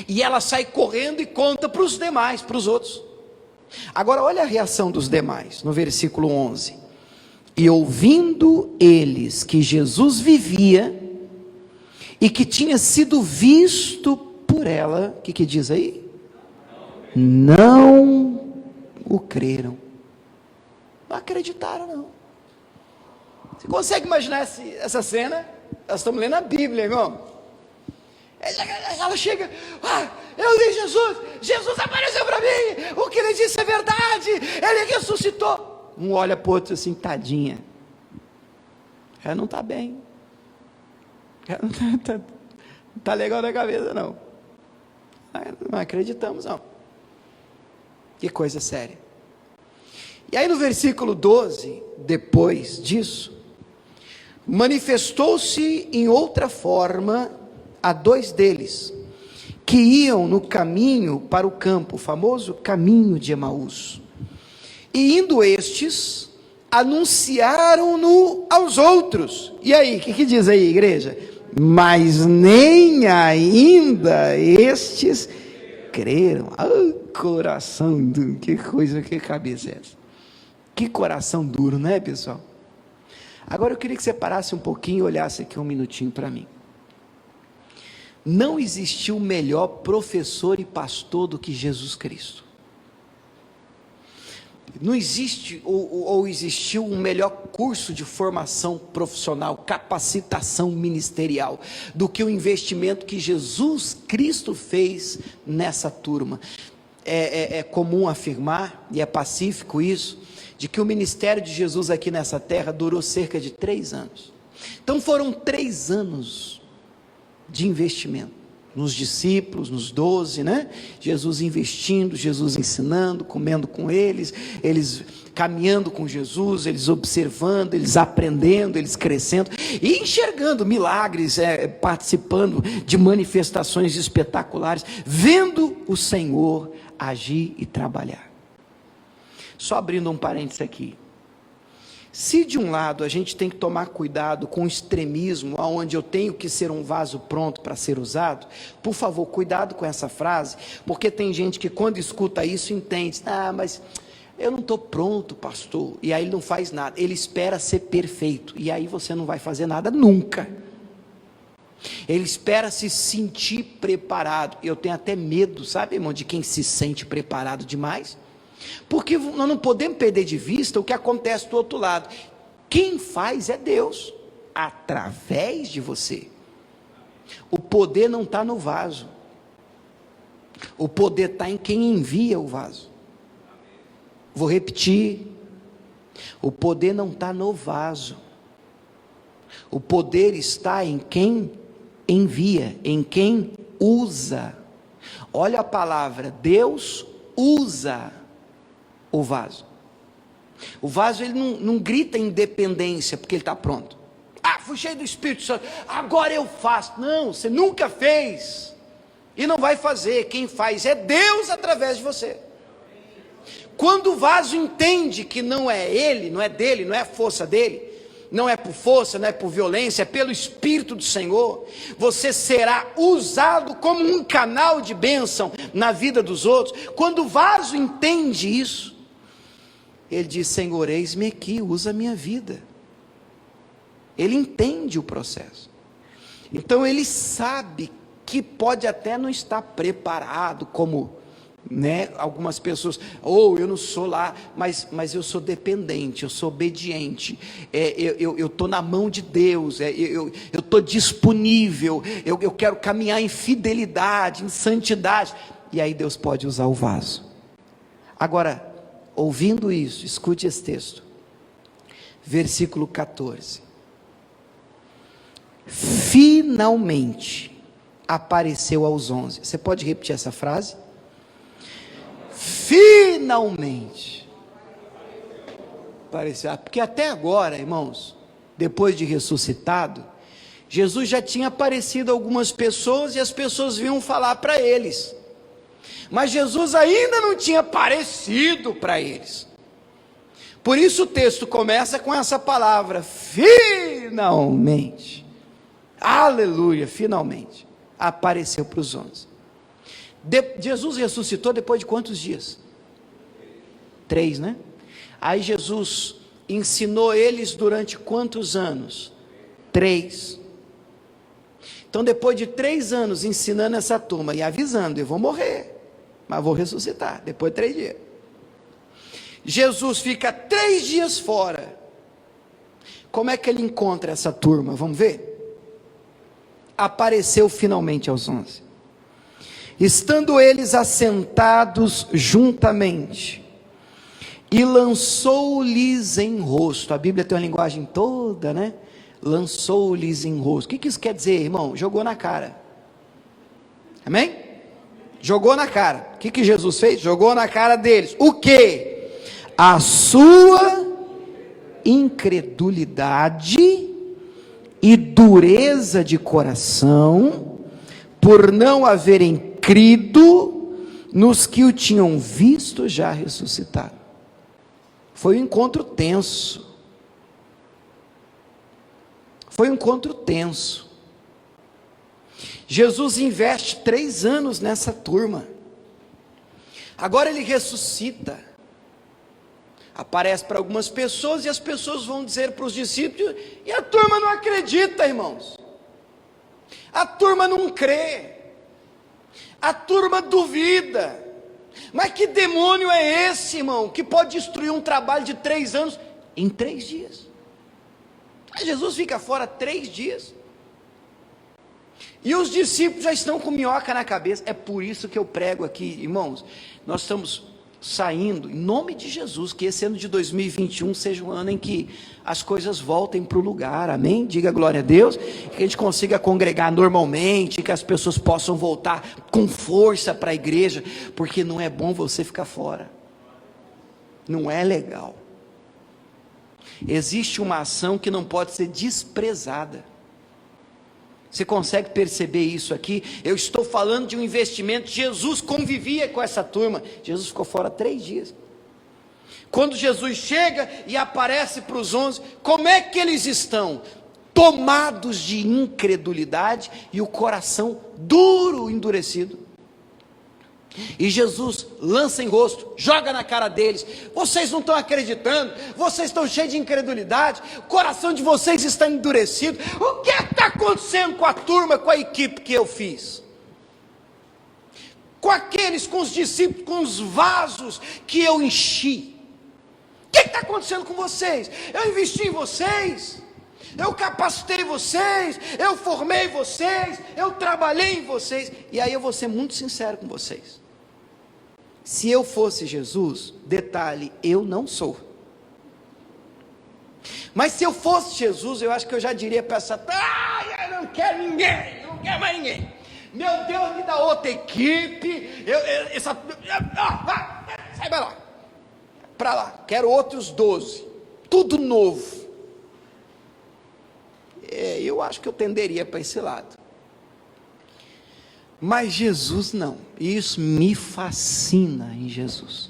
E ela sai correndo e conta para os demais, para os outros. Agora olha a reação dos demais, no versículo 11. E ouvindo eles que Jesus vivia e que tinha sido visto por ela, o que diz aí? Não o creram. Não acreditaram, não. Você consegue imaginar essa cena? Nós estamos lendo a Bíblia, irmão. Ela chega, eu vi Jesus, Jesus apareceu para mim, o que ele disse é verdade, ele ressuscitou. Um olha para o outro assim, tadinha, ela não está bem, ela não está legal na cabeça não acreditamos não. Que coisa séria. E aí no versículo 12, depois disso, manifestou-se em outra forma a dois deles, que iam no caminho para o campo, o famoso caminho de Emaús, e indo estes, anunciaram-no aos outros. E aí, o que diz aí, igreja? Mas nem ainda estes creram. Coração duro, que coisa, que cabeça é essa? Que coração duro, né, pessoal? Agora eu queria que você parasse um pouquinho e olhasse aqui um minutinho para mim. Não existiu melhor professor e pastor do que Jesus Cristo. Não existe ou existiu um melhor curso de formação profissional, capacitação ministerial, do que o investimento que Jesus Cristo fez nessa turma. É comum afirmar, e é pacífico isso, de que o ministério de Jesus aqui nessa terra durou cerca de 3 anos. Então foram 3 anos de investimento nos discípulos, nos 12, né? Jesus investindo, Jesus ensinando, comendo com eles caminhando com Jesus, eles observando, eles aprendendo, eles crescendo e enxergando milagres, participando de manifestações espetaculares, vendo o Senhor agir e trabalhar. Só abrindo um parênteses aqui. Se de um lado a gente tem que tomar cuidado com o extremismo, onde eu tenho que ser um vaso pronto para ser usado, por favor, cuidado com essa frase, porque tem gente que quando escuta isso entende, mas eu não estou pronto, pastor, e aí ele não faz nada, ele espera ser perfeito, e aí você não vai fazer nada nunca. Ele espera se sentir preparado. Eu tenho até medo, sabe, irmão, de quem se sente preparado demais. Porque nós não podemos perder de vista o que acontece do outro lado. Quem faz é Deus, através de você. O poder não está no vaso, o poder está em quem envia o vaso. Vou repetir: o poder não está no vaso, o poder está em quem envia, em quem usa. Olha a palavra, Deus usa o vaso. O vaso ele não grita independência porque ele está pronto. Fui cheio do Espírito Santo, agora eu faço. Não, você nunca fez e não vai fazer. Quem faz é Deus através de você. Quando o vaso entende que não é ele, não é dele, não é a força dele, não é por força, não é por violência, é pelo Espírito do Senhor, você será usado como um canal de bênção na vida dos outros. Quando o vaso entende isso, ele diz: Senhor, eis-me aqui, usa a minha vida. Ele entende o processo. Então ele sabe que pode até não estar preparado, como algumas pessoas, eu não sou lá, mas eu sou dependente, eu sou obediente, eu estou na mão de Deus, eu estou disponível, eu quero caminhar em fidelidade, em santidade, e aí Deus pode usar o vaso. Agora, ouvindo isso, escute esse texto, versículo 14, finalmente apareceu aos 11, você pode repetir essa frase? Finalmente apareceu, porque até agora, irmãos, depois de ressuscitado, Jesus já tinha aparecido a algumas pessoas e as pessoas vinham falar para eles, mas Jesus ainda não tinha aparecido para eles. Por isso o texto começa com essa palavra, finalmente. Aleluia, finalmente. Apareceu para os 11. Jesus ressuscitou depois de quantos dias? 3, né? Aí Jesus ensinou eles durante quantos anos? 3. Então depois de 3 anos ensinando essa turma e avisando, eu vou morrer, mas vou ressuscitar, depois de 3 dias. Jesus fica 3 dias fora. Como é que ele encontra essa turma? Vamos ver? Apareceu finalmente aos 11. Estando eles assentados juntamente, e lançou-lhes em rosto. A Bíblia tem uma linguagem toda, né? Lançou-lhes em rosto. O que isso quer dizer, irmão? Jogou na cara. Amém? Jogou na cara. O que Jesus fez? Jogou na cara deles. O quê? A sua incredulidade e dureza de coração, por não haverem crido nos que o tinham visto já ressuscitado. Foi um encontro tenso. Foi um encontro tenso. Jesus investe 3 anos nessa turma. Agora ele ressuscita. Aparece para algumas pessoas e as pessoas vão dizer para os discípulos, e a turma não acredita, irmãos. A turma não crê. A turma duvida. Mas que demônio é esse, irmão, que pode destruir um trabalho de 3 anos em 3 dias? Jesus fica fora 3 dias. E os discípulos já estão com minhoca na cabeça. É por isso que eu prego aqui, irmãos. Nós estamos saindo, em nome de Jesus, que esse ano de 2021 seja um ano em que as coisas voltem para o lugar, amém? Diga glória a Deus, que a gente consiga congregar normalmente, que as pessoas possam voltar com força para a igreja, porque não é bom você ficar fora, não é legal. Existe uma ação que não pode ser desprezada. Você consegue perceber isso aqui? Eu estou falando de um investimento. Jesus convivia com essa turma. Jesus ficou fora 3 dias. Quando Jesus chega e aparece para os 11, como é que eles estão? Tomados de incredulidade e o coração duro, endurecido. E Jesus lança em rosto, joga na cara deles. Vocês não estão acreditando, vocês estão cheios de incredulidade, o coração de vocês está endurecido. O que está acontecendo com a turma, com a equipe que eu fiz? Com aqueles, com os discípulos, com os vasos que eu enchi? O que está acontecendo com vocês? Eu investi em vocês, eu capacitei vocês, eu formei vocês, eu trabalhei em vocês. E aí eu vou ser muito sincero com vocês. Se eu fosse Jesus, detalhe, eu não sou. Mas se eu fosse Jesus, eu acho que eu já diria para essa, eu não quero ninguém, não quero mais ninguém. Meu Deus, me dá outra equipe, sai para lá, quero outros 12, tudo novo. Eu acho que eu tenderia para esse lado. Mas Jesus não, e isso me fascina em Jesus,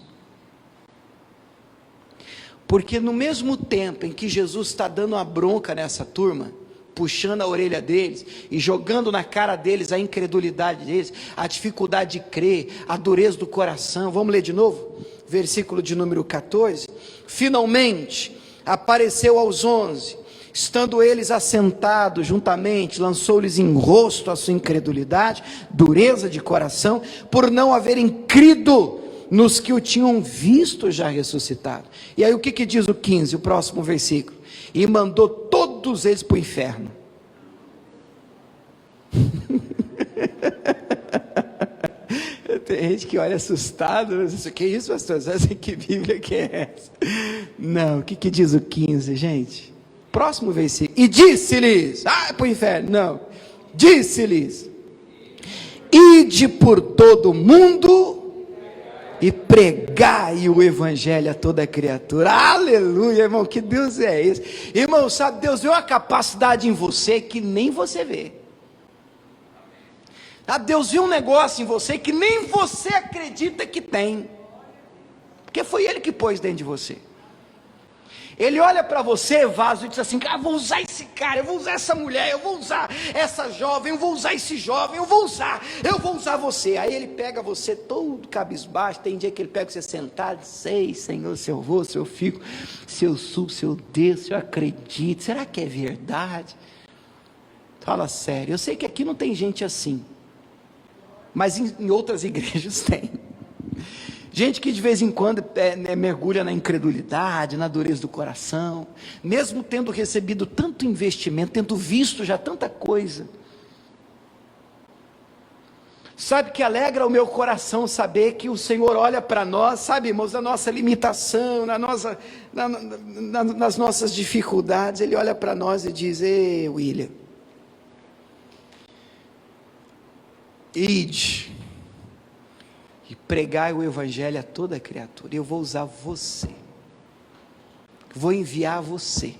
porque no mesmo tempo em que Jesus está dando uma bronca nessa turma, puxando a orelha deles, e jogando na cara deles a incredulidade deles, a dificuldade de crer, a dureza do coração, vamos ler de novo? Versículo de número 14, finalmente apareceu aos 11, estando eles assentados juntamente, lançou-lhes em rosto a sua incredulidade, dureza de coração, por não haverem crido nos que o tinham visto já ressuscitado. E aí o que diz o 15, o próximo versículo? E mandou todos eles para o inferno. Tem gente que olha assustado, que isso, pastor? Que Bíblia que é essa? Não, o que diz o 15, gente? Próximo versículo, e disse-lhes, para o inferno, não, disse-lhes, ide por todo o mundo, e pregai o evangelho a toda criatura. Aleluia, irmão, que Deus é esse? Irmão, sabe, Deus deu uma capacidade em você que nem você vê. Deus viu um negócio em você que nem você acredita que tem, porque foi Ele que pôs dentro de você. Ele olha para você, vaso, e diz assim: ah, vou usar esse cara, eu vou usar essa mulher, eu vou usar essa jovem, eu vou usar esse jovem, eu vou usar você. Aí ele pega você todo cabisbaixo. Tem dia que ele pega você sentado: sei, Senhor, se eu vou, se eu fico, se eu subo, se eu desço, se eu acredito, será que é verdade? Fala sério, eu sei que aqui não tem gente assim, mas em outras igrejas tem. Gente que de vez em quando mergulha na incredulidade, na dureza do coração, mesmo tendo recebido tanto investimento, tendo visto já tanta coisa. Sabe que alegra o meu coração saber que o Senhor olha para nós, sabe, irmãos, na nossa limitação, nas nossas dificuldades. Ele olha para nós e diz: ei, William, ide e pregai o evangelho a toda a criatura. Eu vou usar você, vou enviar você,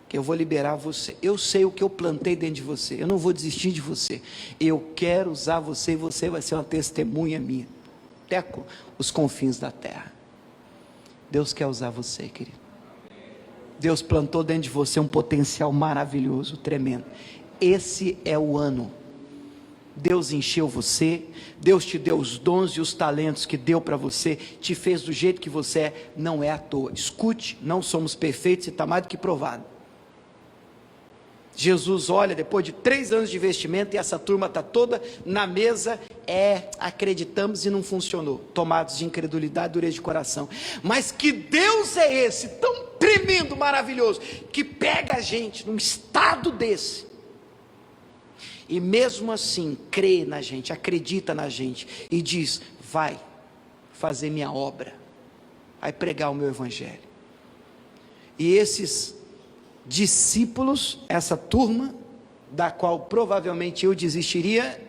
que eu vou liberar você. Eu sei o que eu plantei dentro de você, eu não vou desistir de você. Eu quero usar você, e você vai ser uma testemunha minha até os confins da terra. Deus quer usar você, querido. Deus plantou dentro de você um potencial maravilhoso, tremendo. Esse é o ano. Deus encheu você, Deus te deu os dons e os talentos que deu para você, te fez do jeito que você é, não é à toa. Escute, não somos perfeitos, e está mais do que provado. Jesus olha, depois de 3 anos de investimento, e essa turma está toda na mesa, acreditamos e não funcionou, tomados de incredulidade, dureza de coração. Mas que Deus é esse, tão tremendo, maravilhoso, que pega a gente num estado desse, e mesmo assim crê na gente, acredita na gente, e diz: vai fazer minha obra, vai pregar o meu evangelho. E esses discípulos, essa turma, da qual provavelmente eu desistiria,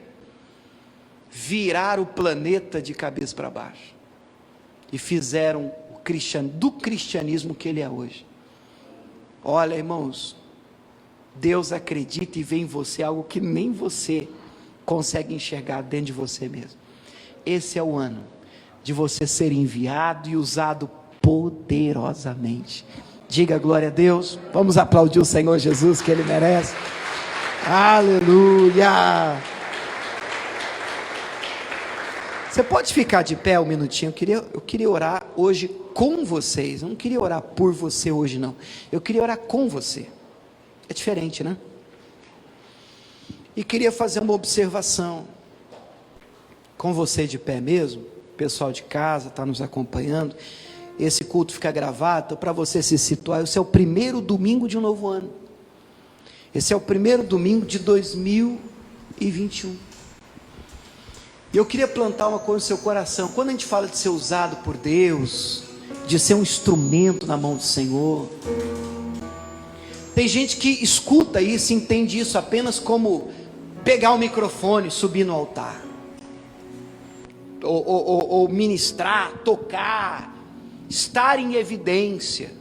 viraram o planeta de cabeça para baixo, e fizeram do cristianismo que ele é hoje. Olha, irmãos, Deus acredita e vê em você algo que nem você consegue enxergar dentro de você mesmo. Esse é o ano de você ser enviado e usado poderosamente. Diga glória a Deus. Vamos aplaudir o Senhor Jesus, que Ele merece. Aleluia. Você pode ficar de pé um minutinho? Eu queria orar hoje com vocês. Eu não queria orar por você hoje, não. Eu queria orar com você. É diferente, né? E queria fazer uma observação com você de pé mesmo. O pessoal de casa está nos acompanhando. Esse culto fica gravado para você se situar. Esse é o primeiro domingo de um novo ano. Esse é o primeiro domingo de 2021. E eu queria plantar uma coisa no seu coração. Quando a gente fala de ser usado por Deus, de ser um instrumento na mão do Senhor, tem gente que escuta isso e entende isso apenas como pegar o microfone, subir no altar, ou ministrar, tocar, estar em evidência.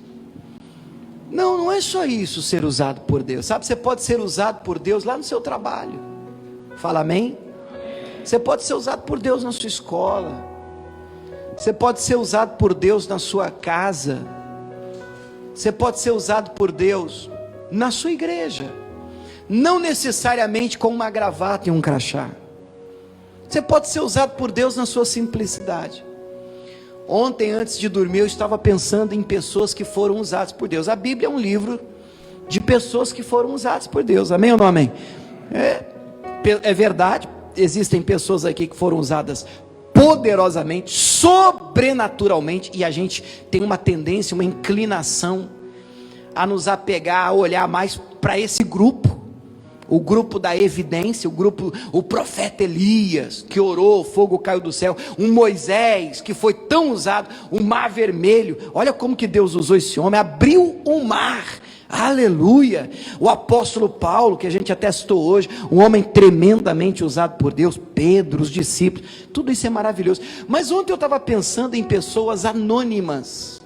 Não é só isso, ser usado por Deus. Sabe, você pode ser usado por Deus lá no seu trabalho. Fala amém? Você pode ser usado por Deus na sua escola. Você pode ser usado por Deus na sua casa. Você pode ser usado por Deus na sua igreja, não necessariamente com uma gravata e um crachá. Você pode ser usado por Deus na sua simplicidade. Ontem, antes de dormir, eu estava pensando em pessoas que foram usadas por Deus. A Bíblia é um livro de pessoas que foram usadas por Deus, amém ou não amém? É verdade, existem pessoas aqui que foram usadas poderosamente, sobrenaturalmente, e a gente tem uma tendência, uma inclinação a nos apegar, a olhar mais para esse grupo, o grupo da evidência, o profeta Elias, que orou, o fogo caiu do céu, um Moisés, que foi tão usado, o mar vermelho. Olha como que Deus usou esse homem, abriu o mar, aleluia. O apóstolo Paulo, que a gente até citou hoje, um homem tremendamente usado por Deus, Pedro, os discípulos, tudo isso é maravilhoso. Mas ontem eu estava pensando em pessoas anônimas,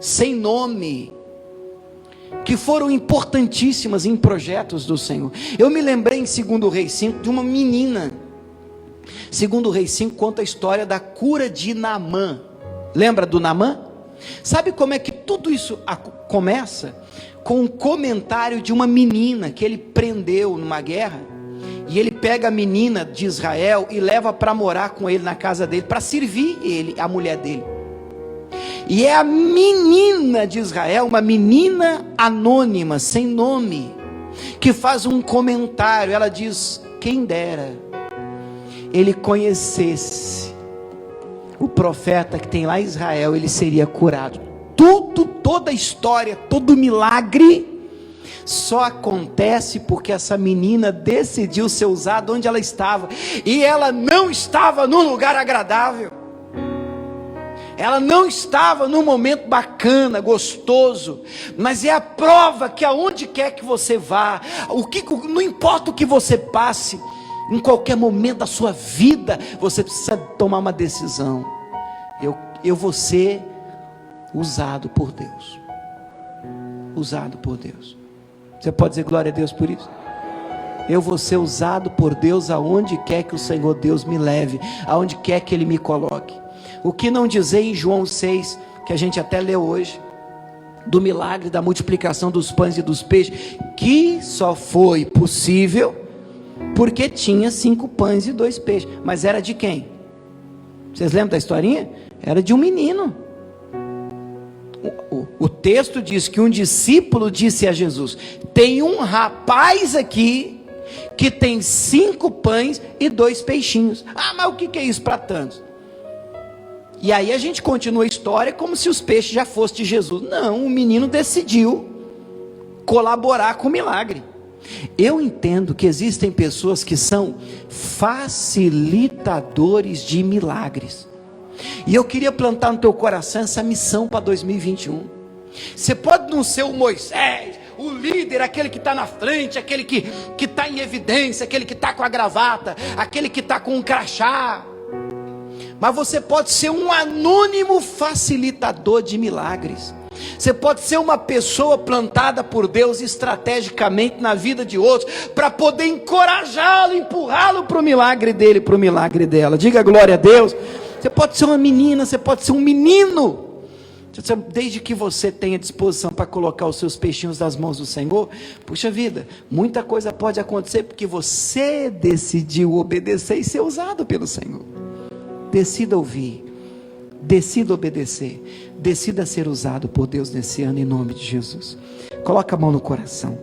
sem nome, que foram importantíssimas em projetos do Senhor. Eu me lembrei em 2 Reis 5 de uma menina. 2 Reis 5 conta a história da cura de Naamã. Lembra do Naamã? Sabe como é que tudo isso começa? Com um comentário de uma menina que ele prendeu numa guerra, e ele pega a menina de Israel e leva para morar com ele na casa dele, para servir ele, a mulher dele. E é a menina de Israel, uma menina anônima, sem nome, que faz um comentário. Ela diz: quem dera ele conhecesse o profeta que tem lá em Israel, ele seria curado. Toda a história, todo milagre só acontece porque essa menina decidiu ser usada onde ela estava, e ela não estava num lugar agradável, ela não estava num momento bacana, gostoso, mas é a prova que aonde quer que você vá, não importa o que você passe, em qualquer momento da sua vida, você precisa tomar uma decisão. Eu vou ser usado por Deus. Usado por Deus. Você pode dizer glória a Deus por isso? Eu vou ser usado por Deus aonde quer que o Senhor Deus me leve, aonde quer que Ele me coloque. O que não dizer em João 6, que a gente até leu hoje, do milagre da multiplicação dos pães e dos peixes, que só foi possível porque tinha 5 pães e 2 peixes. Mas era de quem? Vocês lembram da historinha? Era de um menino. O texto diz que um discípulo disse a Jesus: tem um rapaz aqui que tem 5 pães e 2 peixinhos. Ah, mas o que é isso para tantos? E aí a gente continua a história como se os peixes já fossem de Jesus. Não, o menino decidiu colaborar com o milagre. Eu entendo que existem pessoas que são facilitadores de milagres, e eu queria plantar no teu coração essa missão para 2021. Você pode não ser o Moisés, o líder, aquele que está na frente, aquele que está em evidência, aquele que está com a gravata, aquele que está com um crachá, mas você pode ser um anônimo facilitador de milagres. Você pode ser uma pessoa plantada por Deus estrategicamente na vida de outros, para poder encorajá-lo, empurrá-lo para o milagre dele, para o milagre dela. Diga glória a Deus. Você pode ser uma menina, você pode ser um menino, desde que você tenha disposição para colocar os seus peixinhos nas mãos do Senhor. Puxa vida, muita coisa pode acontecer, porque você decidiu obedecer e ser usado pelo Senhor. Decida ouvir, decida obedecer, decida ser usado por Deus nesse ano, em nome de Jesus. Coloca a mão no coração.